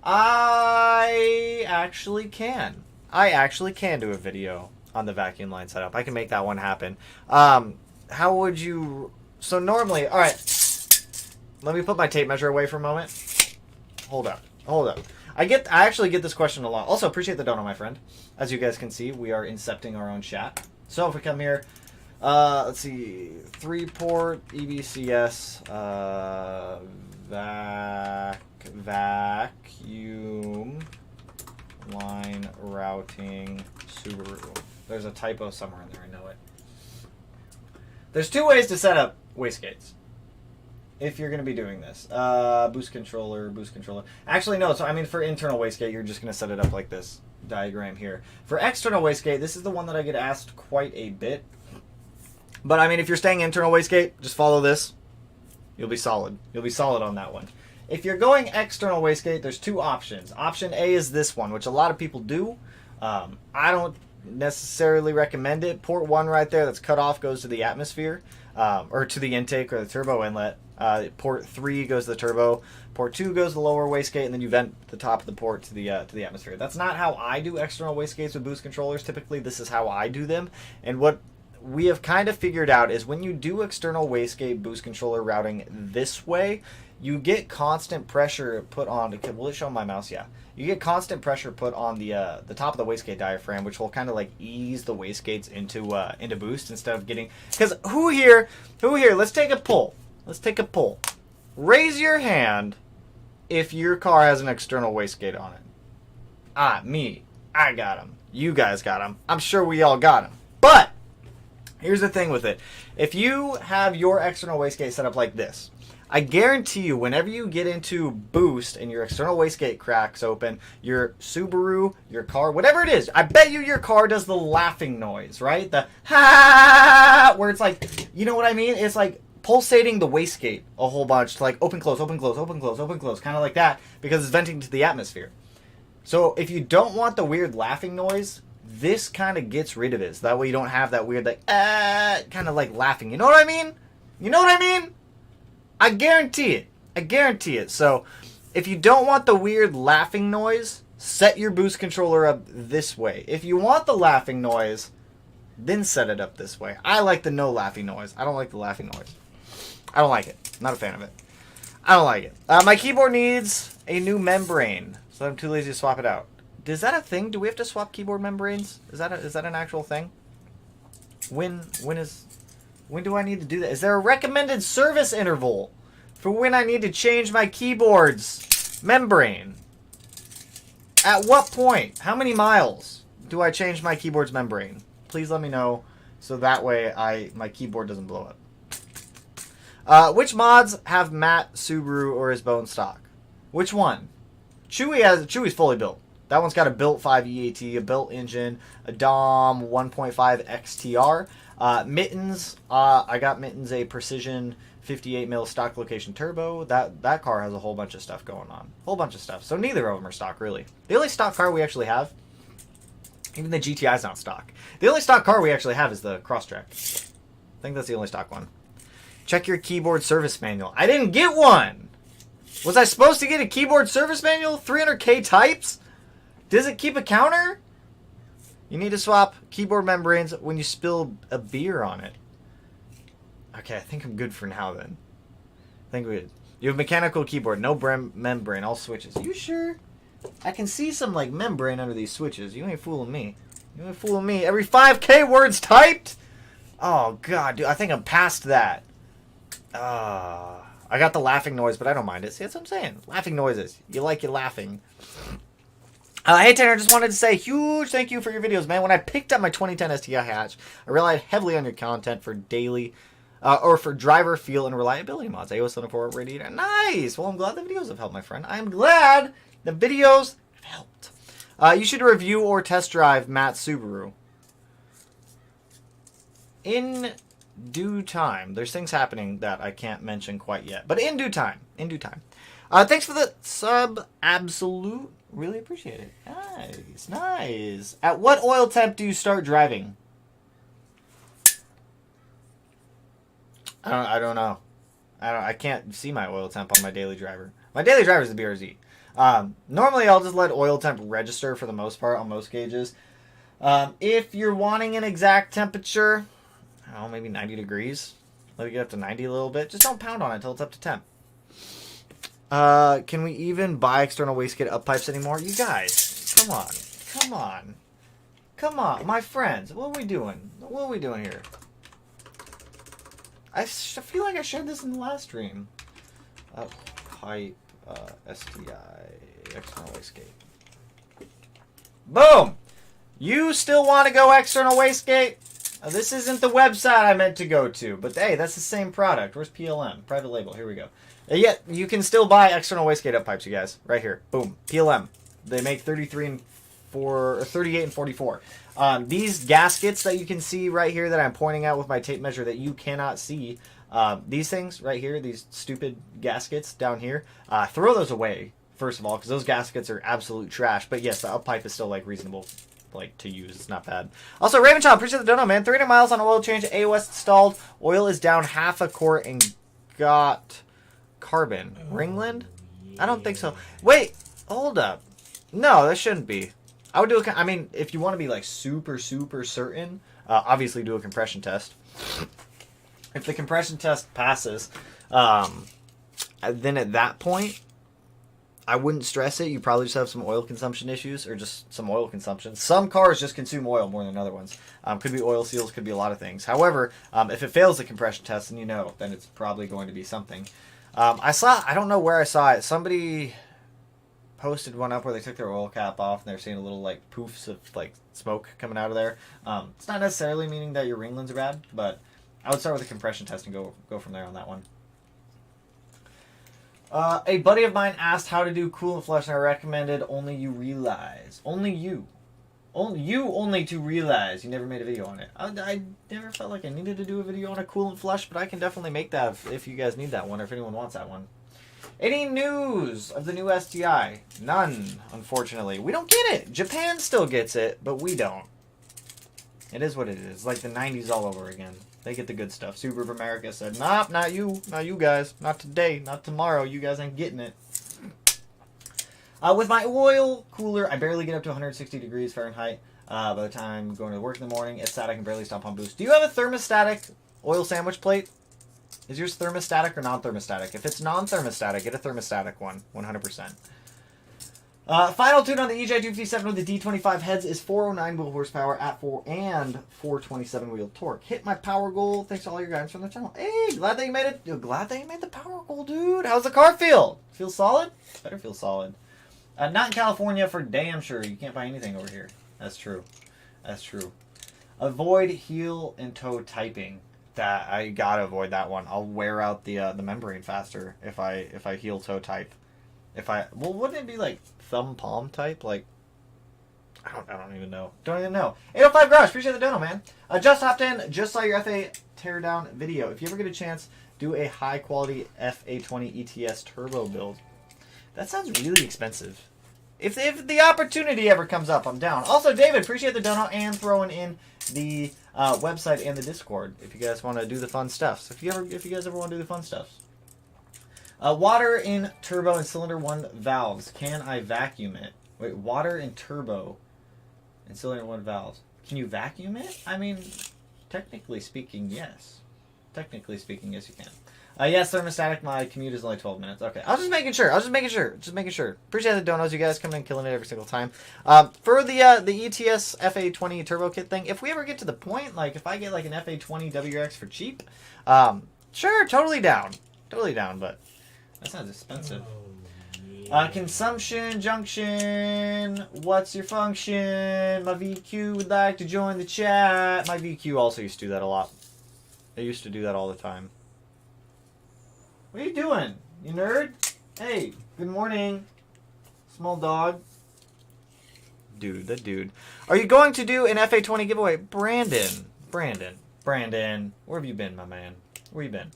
I actually can. I actually can do a video on the vacuum line setup. I can make that one happen. How would you... So normally... Alright. Let me put my tape measure away for a moment. Hold up. I actually get this question a lot. Also, appreciate the donut, my friend. As you guys can see, we are incepting our own chat. So if we come here... let's see... 3-port EBCS... vacuum line routing Subaru. There's a typo somewhere in there, I know it. There's 2 ways to set up wastegates if you're going to be doing this. Boost controller. Actually, no. So I mean, for internal wastegate, you're just going to set it up like this diagram here. For external wastegate, this is the one that I get asked quite a bit. But I mean, if you're staying internal wastegate, just follow this. You'll be solid. You'll be solid on that one. If you're going external wastegate, there's 2 options. Option A is this one, which a lot of people do. I don't necessarily recommend it. Port 1 right there that's cut off goes to the atmosphere, or to the intake or the turbo inlet. Port 3 goes to the turbo. Port 2 goes to the lower wastegate, and then you vent the top of the port to the atmosphere. That's not how I do external wastegates with boost controllers. Typically, this is how I do them. And what we have kind of figured out is when you do external wastegate boost controller routing this way, you get constant pressure put on. Will it show my mouse? Yeah. You get constant pressure put on the top of the wastegate diaphragm, which will kind of like ease the wastegates into boost instead of getting. Because who here? Let's take a poll. Raise your hand if your car has an external wastegate on it. Me. I got them. You guys got them. I'm sure we all got them. But here's the thing with it. If you have your external wastegate set up like this, I guarantee you, whenever you get into boost and your external wastegate cracks open, your Subaru, your car, whatever it is, I bet you your car does the laughing noise, right? The ha, where it's like, you know what I mean? It's like pulsating the wastegate a whole bunch to like open, close, kind of like that, because it's venting to the atmosphere. So if you don't want the weird laughing noise, this kind of gets rid of it. So that way you don't have that weird like, kind of like laughing. You know what I mean? I guarantee it. So, if you don't want the weird laughing noise, set your boost controller up this way. If you want the laughing noise, then set it up this way. I like the no laughing noise. I don't like the laughing noise. I don't like it. I'm not a fan of it. I don't like it. My keyboard needs a new membrane, so I'm too lazy to swap it out. Is that a thing? Do we have to swap keyboard membranes? Is that an actual thing? When do I need to do that? Is there a recommended service interval for when I need to change my keyboard's membrane? At what point? How many miles do I change my keyboard's membrane? Please let me know so that way my keyboard doesn't blow up. Which mods have matte Subaru or is bone stock? Which one? Chewy's fully built. That one's got a built 5 EAT, a built engine, a DOM 1.5 XTR. Mittens, I got Mittens a Precision 58mm stock location turbo. That car has a whole bunch of stuff going on. Whole bunch of stuff. So neither of them are stock, really. The only stock car we actually have, even the GTI is not stock. The only stock car we actually have is the Crosstrek. I think that's the only stock one. Check your keyboard service manual. I didn't get one! Was I supposed to get a keyboard service manual? 300K types? Does it keep a counter? You need to swap keyboard membranes when you spill a beer on it. Okay, I think I'm good for now then. I think we You have mechanical keyboard, no membrane, all switches. You sure? I can see some like membrane under these switches. You ain't fooling me. You ain't fooling me. Every 5K words typed? Oh god, dude, I think I'm past that. I got the laughing noise, but I don't mind it. See, that's what I'm saying. Laughing noises. You like it laughing. Hey Tanner, just wanted to say huge thank you for your videos, man. When I picked up my 2010 STI hatch, I relied heavily on your content for daily, or for driver feel and reliability mods. AO74 radiator. Nice! Well, I'm glad the videos have helped, my friend. I'm glad the videos have helped. You should review or test drive Matt Subaru. In due time. There's things happening that I can't mention quite yet. But in due time. In due time. Thanks for the sub, Absolute. Really appreciate it. Nice, nice. At what oil temp do you start driving? I don't know. I can't see my oil temp on my daily driver. My daily driver is the BRZ. Normally, I'll just let oil temp register for the most part on most gauges. If you're wanting an exact temperature, I don't know, maybe 90 degrees. Let it get up to 90 a little bit. Just don't pound on it until it's up to temp. Can we even buy external wastegate up pipes anymore? You guys, come on. Come on. Come on, my friends. What are we doing? What are we doing here? I feel like I shared this in the last stream. Pipe, STI, external wastegate. Boom! You still want to go external wastegate? This isn't the website I meant to go to, but hey, that's the same product. Where's PLM? Private label. Here we go. Yeah, you can still buy external wastegate up pipes, you guys. Right here. Boom. PLM. They make 38 and 44. These gaskets that you can see right here that I'm pointing out with my tape measure that you cannot see, these things right here, these stupid gaskets down here, throw those away, first of all, because those gaskets are absolute trash. But yes, the up pipe is still like reasonable to use. It's not bad. Also, Ravenchild, appreciate the dono, man. 300 miles on oil change. AOS installed. Oil is down half a quart and got carbon. Ringland? I don't think so. Wait, hold up. No, that shouldn't be. I would do I mean, if you want to be like super certain, obviously do a compression test. If the compression test passes, then at that point, I wouldn't stress it. You probably just have some oil consumption issues, or just some oil consumption. Some cars just consume oil more than other ones. Could be oil seals, could be a lot of things. However, if it fails the compression test, then it's probably going to be something. I don't know where I saw it. Somebody posted one up where they took their oil cap off and they're seeing a little like poofs of like smoke coming out of there. It's not necessarily meaning that your ringlands are bad, but I would start with a compression test and go from there on that one. A buddy of mine asked how to do coolant flush, and I recommended only you realize. Only you to realize. You never made a video on it. I never felt like I needed to do a video on a coolant flush, but I can definitely make that if you guys need that one, or if anyone wants that one. Any news of the new STI? None, unfortunately. We don't get it. Japan still gets it, but we don't. It is what it is. Like the 90s all over again. They get the good stuff. Subaru of America said, nope, not you. Not you guys. Not today. Not tomorrow. You guys ain't getting it. With my oil cooler, I barely get up to 160 degrees Fahrenheit. By the time I'm going to work in the morning, it's sad I can barely stop on boost. Do you have a thermostatic oil sandwich plate? Is yours thermostatic or non-thermostatic? If it's non-thermostatic, get a thermostatic one, 100%. Final tune on the EJ 257 with the D25 heads is 409 wheel horsepower at 427 wheel torque. Hit my power goal. Thanks to all your guys from the channel. Hey, glad that you made it. Glad that you made the power goal, dude. How's the car feel? Feel solid? Better feel solid. Not in California for damn sure. You can't buy anything over here. That's true. That's true. Avoid heel and toe typing. That I gotta avoid that one. I'll wear out the membrane faster if I heel toe type. Wouldn't it be like thumb palm type? Like I don't even know. Don't even know. 805 Garage, appreciate the dono, man. Just hopped in, just saw your FA teardown video. If you ever get a chance, do a high quality FA20 ETS turbo build. That sounds really expensive. If the opportunity ever comes up, I'm down. Also, David, appreciate the dono and throwing in the website and the Discord if you guys want to do the fun stuff. So if you guys ever want to do the fun stuff. Water in turbo and cylinder 1 valves. Can I vacuum it? Wait, water in turbo and cylinder 1 valves. Can you vacuum it? I mean, technically speaking, yes. Technically speaking, yes, you can. Yes, thermostatic. My commute is only 12 minutes. Okay, I was just making sure. Just making sure. Appreciate the donos. You guys coming in killing it every single time. For the ETS FA20 turbo kit thing, if we ever get to the point, like if I get like an FA20 WRX for cheap, sure, totally down, but that sounds expensive. Consumption junction. What's your function? My VQ would like to join the chat. My VQ also used to do that a lot. They used to do that all the time. What are you doing, you nerd? Hey, good morning, small dog. Dude, that dude. Are you going to do an FA20 giveaway? Brandon, where have you been, my man? Where you been?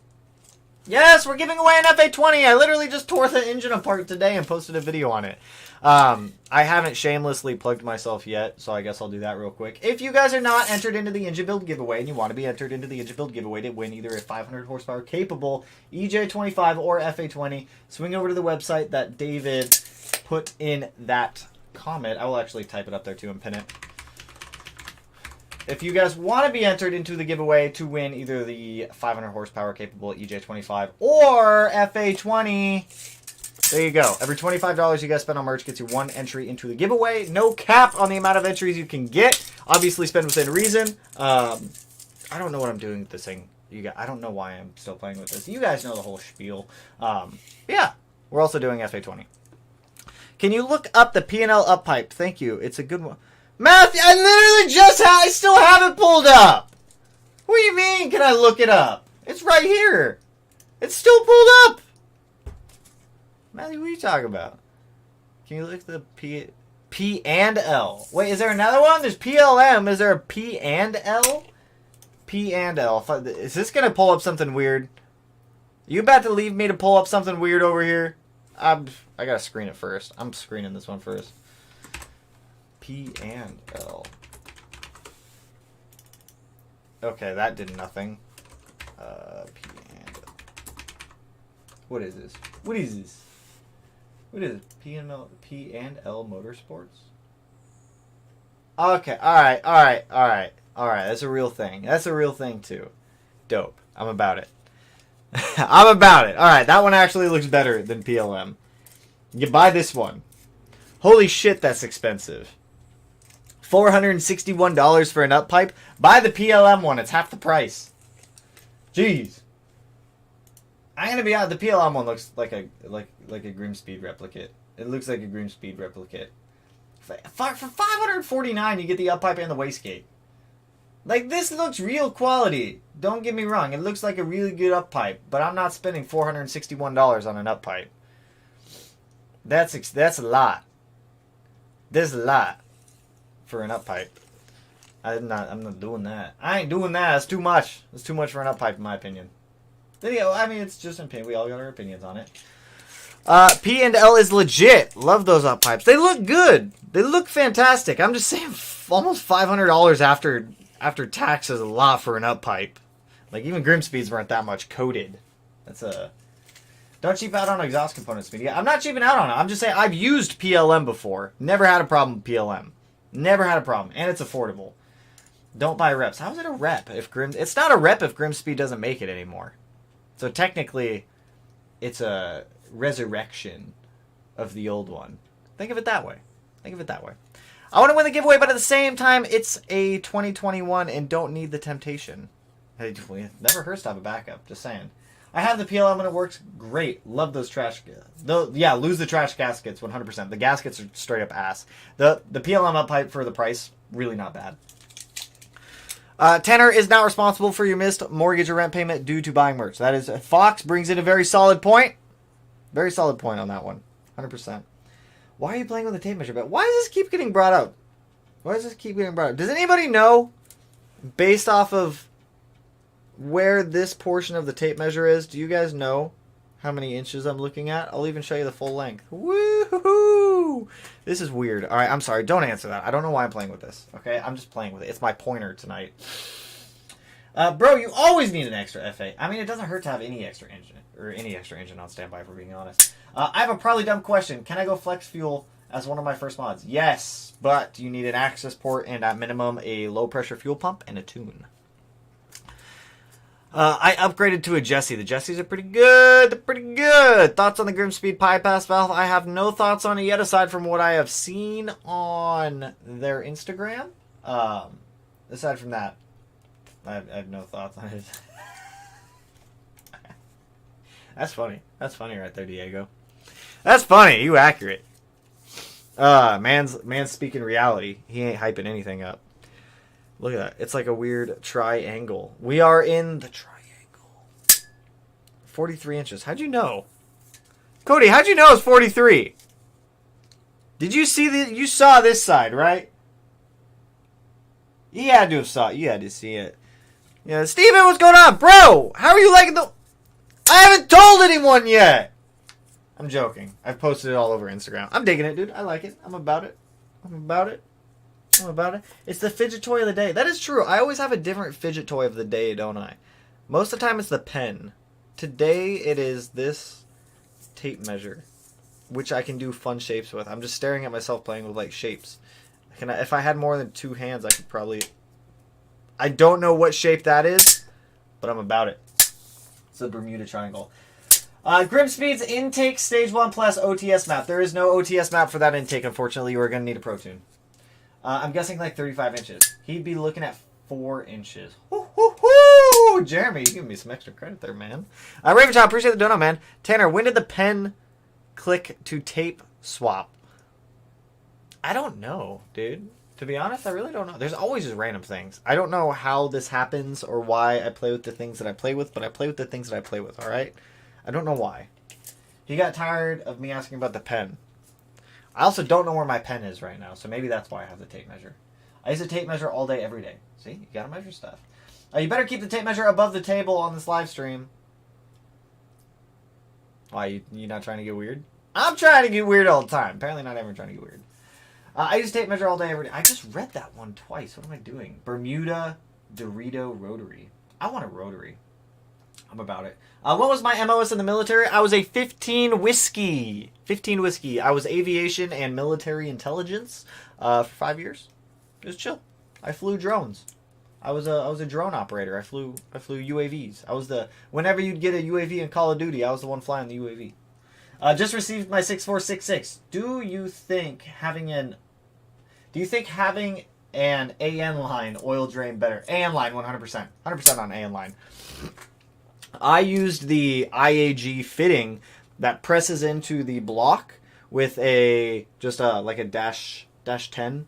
Yes, we're giving away an FA20. I literally just tore the engine apart today and posted a video on it. I haven't shamelessly plugged myself yet, so I guess I'll do that real quick. If you guys are not entered into the engine build giveaway and you want to be entered into the engine build giveaway to win either a 500 horsepower capable EJ25 or FA20, swing over to the website that David put in that comment. I will actually type it up there too and pin it. If you guys want to be entered into the giveaway to win either the 500 horsepower capable EJ25 or FA20, there you go. Every $25 you guys spend on merch gets you one entry into the giveaway. No cap on the amount of entries you can get. Obviously, spend within reason. I don't know what I'm doing with this thing. I don't know why I'm still playing with this. You guys know the whole spiel. Yeah, we're also doing FA20. Can you look up the P&L up pipe? Thank you. It's a good one. Matthew, I literally just I still have it pulled up. What do you mean, can I look it up? It's right here. It's still pulled up. Matthew, what are you talking about? Can you look at the P and L? Wait, is there another one? There's PLM. Is there a P and L? P and L. Is this going to pull up something weird? You about to leave me to pull up something weird over here? I got to screen it first. I'm screening this one first. P and L. Okay, that did nothing. P and L. What is this? What is this? What is it? P and L Motorsports? Okay, alright. That's a real thing. That's a real thing too. Dope. I'm about it. I'm about it. Alright, that one actually looks better than PLM. You buy this one. Holy shit, that's expensive. $461 for an up pipe. Buy the PLM one. It's half the price. Jeez. I'm gonna be honest. The PLM one looks like a Grimspeed replicate. It looks like a Grimspeed replicate. For $549, you get the up pipe and the wastegate. Like, this looks real quality. Don't get me wrong. It looks like a really good up pipe, but I'm not spending $461 on an up pipe. That's a lot. There's a lot for an up pipe. I'm not doing that. I ain't doing that. It's too much. It's too much for an up pipe, in my opinion. I mean, it's just an opinion. We all got our opinions on it. P and L is legit. Love those up pipes. They look good. They look fantastic. I'm just saying, almost $500 after tax is a lot for an up pipe. Like, even Grimspeeds weren't that much coated. That's a... Don't cheap out on exhaust components, media. I'm not cheaping out on it. I'm just saying I've used PLM before. Never had a problem with PLM. Never had a problem. And it's affordable. Don't buy reps. How is it a rep if It's not a rep if Grimspeed doesn't make it anymore. So technically, it's a resurrection of the old one. Think of it that way. Think of it that way. I want to win the giveaway, but at the same time, it's a 2021 and don't need the temptation. Hey, never hurts to have a backup. Just saying. I have the PLM and it works great. Love those trash... Yeah, lose the trash gaskets 100%. The gaskets are straight up ass. The PLM up pipe for the price, really not bad. Tanner is not responsible for your missed mortgage or rent payment due to buying merch. That is... Fox brings in a very solid point. Very solid point on that one. 100%. Why are you playing with the tape measure? But why does this keep getting brought up? Why does this keep getting brought up? Does anybody know, based off of where this portion of the tape measure is, do you guys know how many inches I'm looking at? I'll even show you the full length. Woo-hoo-hoo! This is weird. Alright, I'm sorry. Don't answer that. I don't know why I'm playing with this. Okay? I'm just playing with it. It's my pointer tonight. Bro, you always need an extra FA. I mean, it doesn't hurt to have any extra engine on standby, if we're being honest. I have a probably dumb question. Can I go flex fuel as one of my first mods? Yes, but you need an access port and at minimum a low pressure fuel pump and a tune. I upgraded to a Jessie. The Jessies are pretty good. They're pretty good. Thoughts on the Grimspeed bypass valve? I have no thoughts on it yet, aside from what I have seen on their Instagram. Aside from that, I have no thoughts on it. That's funny. That's funny right there, Diego. That's funny. You accurate. Man's speaking reality. He ain't hyping anything up. Look at that. It's like a weird triangle. We are in the triangle. 43 inches. How'd you know? Cody, how'd you know it's 43? Did you see the... You saw this side, right? You had to have saw it. You had to see it. Yeah, Steven, what's going on? Bro, how are you liking the... I haven't told anyone yet! I'm joking. I've posted it all over Instagram. I'm digging it, dude. I like it. I'm about it. I'm about it. I'm about it. It's the fidget toy of the day. That is true. I always have a different fidget toy of the day, don't I? Most of the time it's the pen. Today it is this tape measure, which I can do fun shapes with. I'm just staring at myself playing with like shapes. If I had more than 2 hands, I could probably... I don't know what shape that is, but I'm about it. It's a Bermuda Triangle. Grimspeed's Intake Stage 1 Plus OTS map. There is no OTS map for that intake, unfortunately. You are going to need a Pro Tune. I'm guessing like 35 inches. He'd be looking at 4 inches. Woo-hoo-hoo! Jeremy, you give me some extra credit there, man. Ravenchild, appreciate the donut, man. Tanner, when did the pen click to tape swap? I don't know, dude. To be honest, I really don't know. There's always just random things. I don't know how this happens or why I play with the things that I play with, but I play with the things that I play with, alright? I don't know why. He got tired of me asking about the pen. I also don't know where my pen is right now, so maybe that's why I have the tape measure. I use a tape measure all day, every day. See? You gotta measure stuff. You better keep the tape measure above the table on this live stream. Why, you not trying to get weird? I'm trying to get weird all the time. Apparently not everyone trying to get weird. I use tape measure all day, every day. I just read that one twice. What am I doing? Bermuda Dorito Rotary. I want a rotary. I'm about it. What was my MOS in the military? I was a 15 whiskey. 15 whiskey. I was aviation and military intelligence for 5 years. It was chill. I flew drones. I was a drone operator. I flew UAVs. I was the... Whenever you'd get a UAV in Call of Duty, I was the one flying the UAV. Just received my 6466. Do you think having an AN line oil drain better? AN line 100%. 100% on AN line. I used the IAG fitting that presses into the block with like a dash 10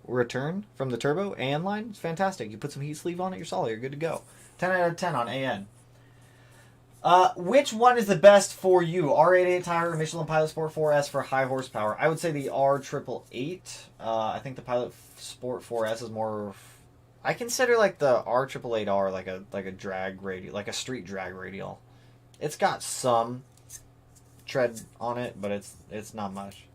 return from the turbo. AN line, it's fantastic. You put some heat sleeve on it, you're solid. You're good to go. 10 out of 10 on AN. Which one is the best for you? R88 tire or Michelin Pilot Sport 4S for high horsepower? I would say the R888. I think the Pilot Sport 4S is more... I consider like the R888R like a drag radial, like a street drag radial. It's got some tread on it, but it's not much.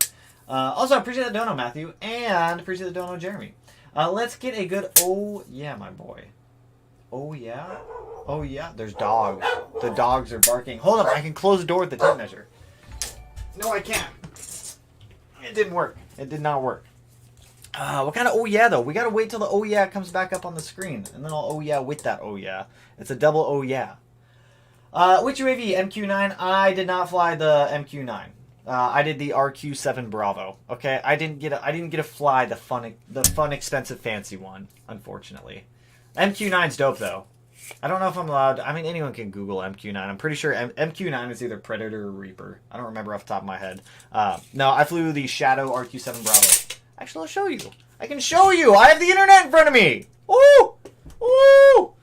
Also, I appreciate the dono, Matthew, and appreciate the dono, Jeremy. Let's get a good... Oh, yeah, my boy. Oh, yeah? Oh, yeah. There's dogs. The dogs are barking. Hold on, I can close the door with the tape measure. No, I can't. It didn't work. It did not work. What kind of oh, yeah, though? We gotta wait till the oh, yeah comes back up on the screen. And then I'll oh, yeah with that oh, yeah. It's a double oh, yeah. Which UAV? MQ-9? I did not fly the MQ-9. I did the RQ-7 Bravo. Okay, I didn't get to fly the fun, expensive, fancy one, unfortunately. MQ-9's dope though. I don't know if I'm allowed. I mean, anyone can Google MQ-9. I'm pretty sure MQ-9 is either Predator or Reaper. I don't remember off the top of my head. No, I flew the Shadow RQ-7 Bravo. Actually, I'll show you. I can show you. I have the internet in front of me. Woo! Woo!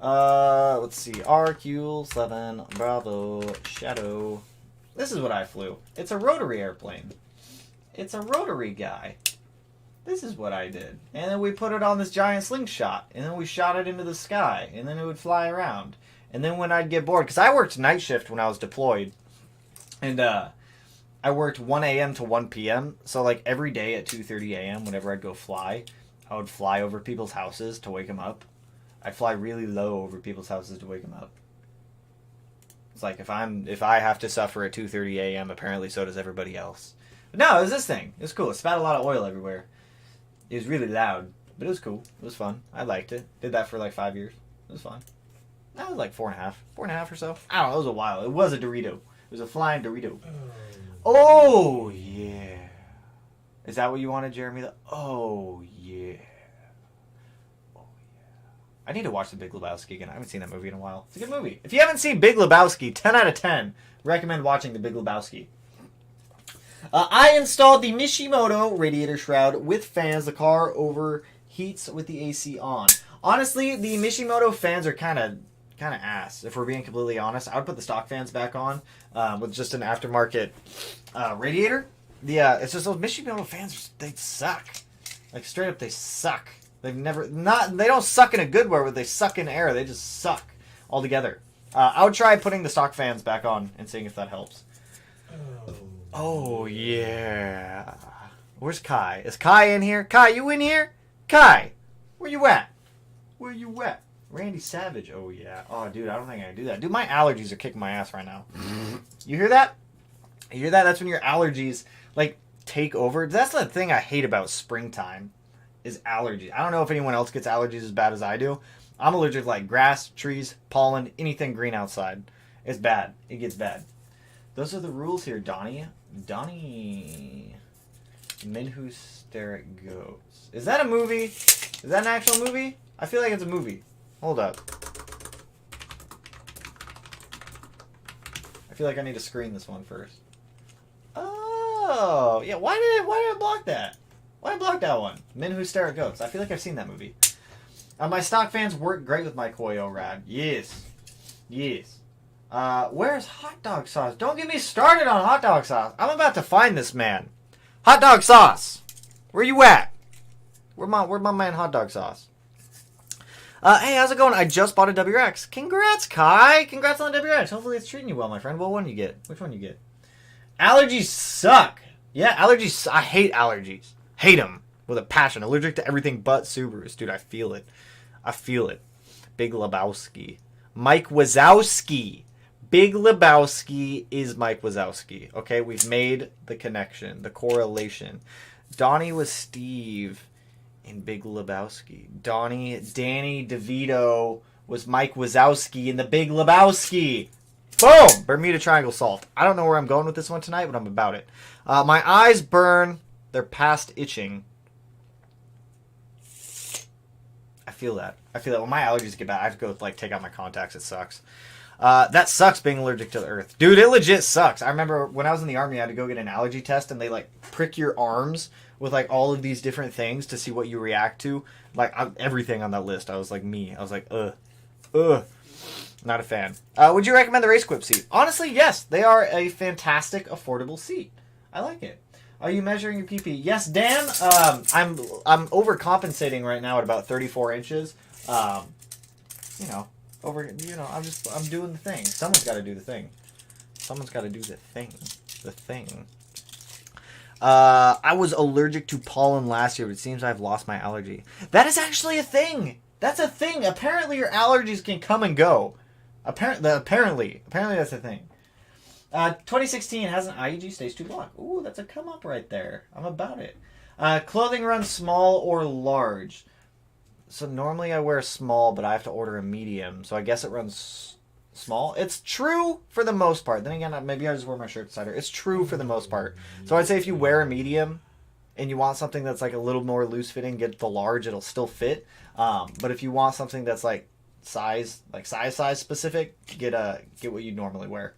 Let's see. RQ-7 Bravo Shadow. This is what I flew. It's a rotary airplane. It's a rotary guy. This is what I did. And then we put it on this giant slingshot. And then we shot it into the sky. And then it would fly around. And then when I'd get bored, because I worked night shift when I was deployed. And I worked 1 a.m. to 1 p.m. So like every day at 2:30 a.m. whenever I'd go fly, I would fly over people's houses to wake them up. I'd fly really low over people's houses to wake them up. It's like if I have to suffer at 2:30 a.m., apparently so does everybody else. But no, it was this thing. It was cool. It spat a lot of oil everywhere. It was really loud, but it was cool. It was fun. I liked it. Did that for like 5 years. It was fun. That was like 4.5. 4.5 or so. I don't know. It was a while. It was a Dorito. It was a flying Dorito. Oh, yeah. Is that what you wanted, Jeremy? Oh, yeah. Oh, yeah. I need to watch The Big Lebowski again. I haven't seen that movie in a while. It's a good movie. If you haven't seen Big Lebowski, 10 out of 10. Recommend watching The Big Lebowski. I installed the Mishimoto radiator shroud with fans. The car overheats with the AC on. Honestly, the Mishimoto fans are kind of ass, if we're being completely honest. I would put the stock fans back on with just an aftermarket radiator. It's just those Mishimoto fans, they suck. Like straight up, they suck. They don't suck in a good way, but they suck in air. They just suck altogether. I would try putting the stock fans back on and seeing if that helps. Oh, yeah. Where's Kai? Is Kai in here? Kai, you in here? Kai, where you at? Where you at? Randy Savage. Oh, yeah. Oh, dude, I don't think I can do that. Dude, my allergies are kicking my ass right now. You hear that? You hear that? That's when your allergies, like, take over. That's the thing I hate about springtime, is allergies. I don't know if anyone else gets allergies as bad as I do. I'm allergic to, like, grass, trees, pollen, anything green outside. It's bad. It gets bad. Those are the rules here, Donnie. Donnie. Men Who Stare at Goats. Is that a movie? Is that an actual movie? I feel like it's a movie. Hold up. I feel like I need to screen this one first. Oh, yeah. Why did I block that? Why did I block that one? Men Who Stare at Goats. I feel like I've seen that movie. My stock fans work great with my Koyo rad. Yes. Yes. Where's hot dog sauce? Don't get me started on hot dog sauce. I'm about to find this man. Hot dog sauce. Where you at? Where's my man hot dog sauce? Hey, how's it going? I just bought a WRX. Congrats, Kai. Congrats on the WRX. Hopefully it's treating you well, my friend. What one you get? Which one you get? Allergies suck. Yeah, allergies. I hate allergies. Hate them with a passion. Allergic to everything but Subarus. Dude, I feel it. I feel it. Big Lebowski. Mike Wazowski. Big Lebowski is Mike Wazowski. Okay, we've made the connection, the correlation. Donnie was Steve in Big Lebowski. Danny DeVito was Mike Wazowski in The Big Lebowski. Boom! Bermuda Triangle solved. I don't know where I'm going with this one tonight, but I'm about it. My eyes burn. They're past itching. I feel that. When my allergies get bad, I have to go take out my contacts. It sucks. That sucks being allergic to the earth. Dude, it legit sucks. I remember when I was in the army, I had to go get an allergy test, and they, prick your arms with, all of these different things to see what you react to. Everything on that list, I was like, me. I was like, ugh. Not a fan. Would you recommend the Race Quip seat? Honestly, yes. They are a fantastic, affordable seat. I like it. Are you measuring your PP? Yes, Dan. I'm overcompensating right now at about 34 inches. I'm doing the thing. Someone's got to do the thing. The thing. I was allergic to pollen last year, but it seems I've lost my allergy. That is actually a thing. That's a thing. Apparently your allergies can come and go. Apparently that's a thing. 2016 has an IEG stage 2 block. Ooh, that's a come up right there. I'm about it. Clothing runs small or large. So normally I wear small, but I have to order a medium. So I guess it runs small. It's true for the most part. Then again, maybe I just wear my shirt tighter. It's true for the most part. So I'd say if you wear a medium and you want something that's a little more loose fitting, get the large. It'll still fit. But if you want something that's size specific, get what you normally wear.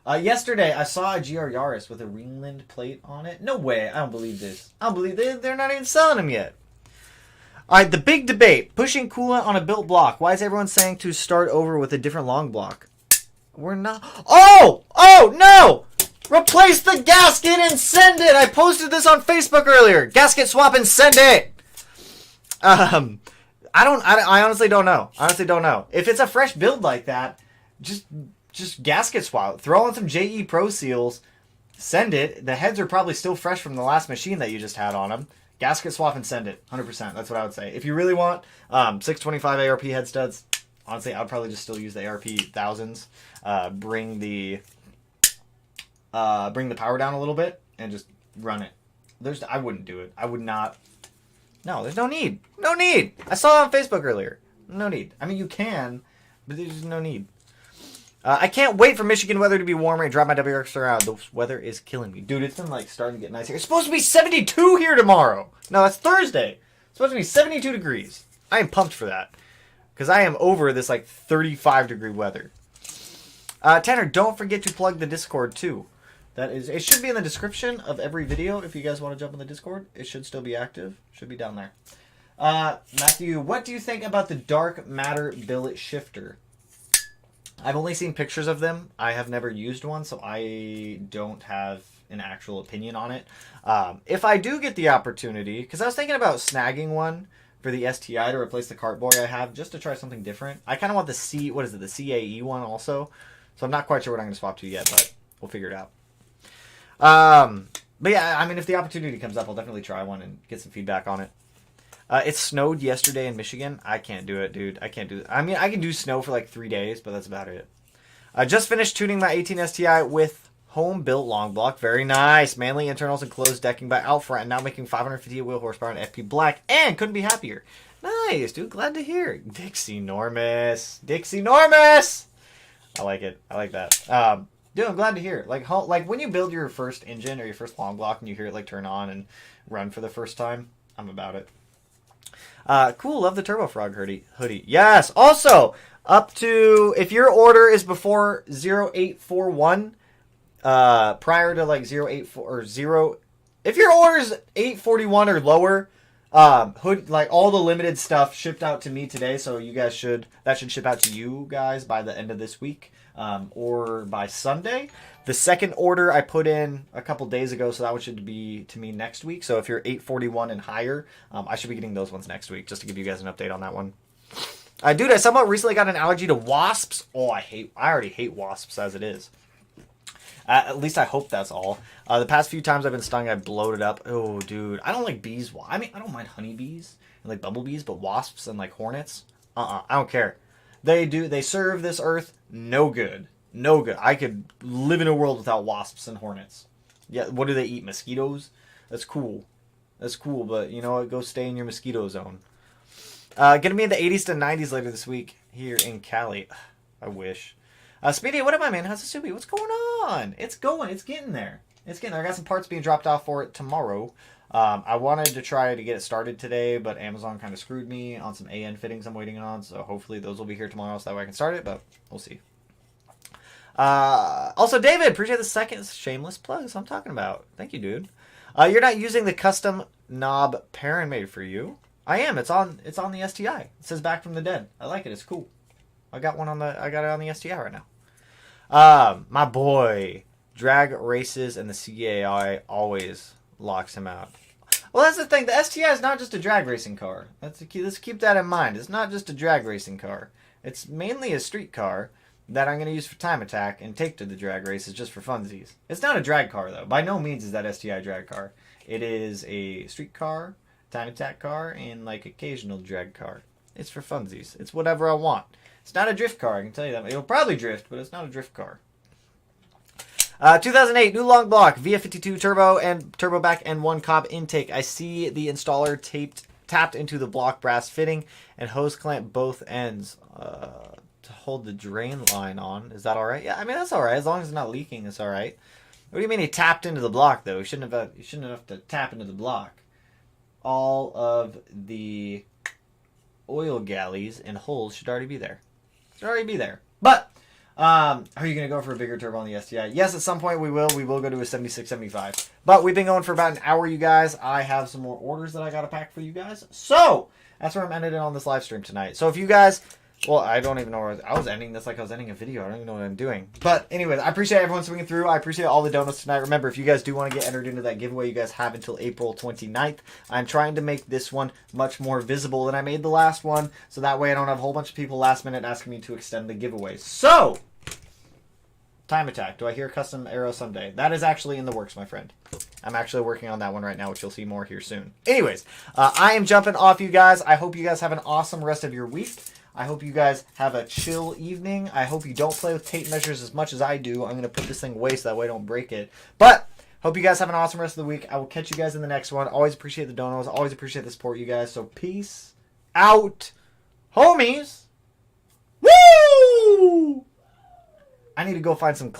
Yesterday, I saw a GR Yaris with a Ringland plate on it. No way. I don't believe this. I don't believe they're not even selling them yet. All right, the big debate. Pushing coolant on a built block. Why is everyone saying to start over with a different long block? We're not... Oh, no! Replace the gasket and send it! I posted this on Facebook earlier. Gasket swap and send it! I honestly don't know. If it's a fresh build like that, just gasket swap. Throw on some JE Pro Seals. Send it. The heads are probably still fresh from the last machine that you just had on them. Gasket swap and send it. 100%. That's what I would say. If you really want 625 ARP head studs, honestly, I would probably just still use the ARP 1000s. Bring the power down a little bit and just run it. I wouldn't do it. I would not. No, there's no need. No need. I saw it on Facebook earlier. No need. I mean, you can, but there's no need. I can't wait for Michigan weather to be warmer and drive my WRX around. The weather is killing me. Dude, it's been starting to get nice here. It's supposed to be 72 here tomorrow. No, that's Thursday. It's supposed to be 72 degrees. I am pumped for that. Because I am over this 35 degree weather. Tanner, don't forget to plug the Discord too. It should be in the description of every video if you guys want to jump on the Discord. It should still be active. Should be down there. Matthew, what do you think about the dark matter billet shifter? I've only seen pictures of them. I have never used one, so I don't have an actual opinion on it. If I do get the opportunity, because I was thinking about snagging one for the STI to replace the cart boy I have, just to try something different. I kind of want the the CAE one also. So I'm not quite sure what I'm going to swap to yet, but we'll figure it out. But yeah, I mean, if the opportunity comes up, I'll definitely try one and get some feedback on it. It snowed yesterday in Michigan. I can't do it, dude. I can't do it. I mean, I can do snow for like 3 days, but that's about it. I just finished tuning my 18 STI with home-built long block. Very nice. Manly internals and closed decking by Outfront, and now making 550 wheel horsepower on FP Black, and couldn't be happier. Nice, dude. Glad to hear. Dixie Normus. Dixie Normus! I like it. I like that. Dude, I'm glad to hear it. Like when you build your first engine or your first long block and you hear it like turn on and run for the first time, I'm about it. Cool. Love the Turbo Frog hoodie. Yes. Also, up to, if your order is before 0841, prior to like 084 or 0, if your order is 841 or lower, like all the limited stuff shipped out to me today, so you guys that should ship out to you guys by the end of this week, or by Sunday. The second order I put in a couple days ago, so that one should be to me next week. So if you're 841 and higher, I should be getting those ones next week, just to give you guys an update on that one. Dude, I somewhat recently got an allergy to wasps. Oh, I already hate wasps as it is. At least I hope that's all. The past few times I've been stung, I've bloated up. Oh, dude. I don't like bees. I mean, I don't mind honeybees and like bumblebees, but wasps and like hornets, I don't care. They serve this earth no good. No good. I could live in a world without wasps and hornets. Yeah, what do they eat? Mosquitoes? That's cool. That's cool, but you know what? Go stay in your mosquito zone. Gonna be in the 80s to 90s later this week here in Cali. I wish. Speedy, what up, my man? How's the Subi? What's going on? It's going. It's getting there. It's getting there. I got some parts being dropped off for it tomorrow. I wanted to try to get it started today, but Amazon kind of screwed me on some AN fittings I'm waiting on, so hopefully those will be here tomorrow so that way I can start it, but we'll see. Also, David, appreciate the second shameless plugs I'm talking about. Thank you, dude. You're not using the custom knob Perrin made for you. I am. It's on the STI. It says Back from the Dead. I like it. It's cool. I got it on the STI right now. My boy, drag races and the CAI always locks him out. Well, that's the thing. The STI is not just a drag racing car. Let's keep that in mind. It's not just a drag racing car. It's mainly a street car that I'm going to use for time attack and take to the drag races just for funsies. It's not a drag car, though. By no means is that STI drag car. It is a street car, time attack car, and like occasional drag car. It's for funsies. It's whatever I want. It's not a drift car, I can tell you that. It'll probably drift, but it's not a drift car. 2008, new long block, VF52 turbo and turbo back and one cob intake. I see the installer tapped into the block brass fitting and hose clamp both ends to hold the drain line on. Is that all right? Yeah, I mean, that's all right. As long as it's not leaking, it's all right. What do you mean he tapped into the block, though? He shouldn't have to tap into the block. All of the oil galleys and holes should already be there. Should already be there. But are you going to go for a bigger turbo on the STI? Yes, at some point we will. We will go to a 7675. But we've been going for about an hour, you guys. I have some more orders that I got to pack for you guys. So that's where I'm ending it on this live stream tonight. So if you guys... Well, I don't even know where I was ending this like I was ending a video. I don't even know what I'm doing. But anyways, I appreciate everyone swinging through. I appreciate all the donuts tonight. Remember, if you guys do want to get entered into that giveaway, you guys have until April 29th. I'm trying to make this one much more visible than I made the last one. So that way I don't have a whole bunch of people last minute asking me to extend the giveaway. So, time attack. Do I hear custom arrow someday? That is actually in the works, my friend. I'm actually working on that one right now, which you'll see more here soon. Anyways, I am jumping off, you guys. I hope you guys have an awesome rest of your week. I hope you guys have a chill evening. I hope you don't play with tape measures as much as I do. I'm going to put this thing away so that way I don't break it. But hope you guys have an awesome rest of the week. I will catch you guys in the next one. Always appreciate the donos. Always appreciate the support, you guys. So peace out, homies. Woo! I need to go find some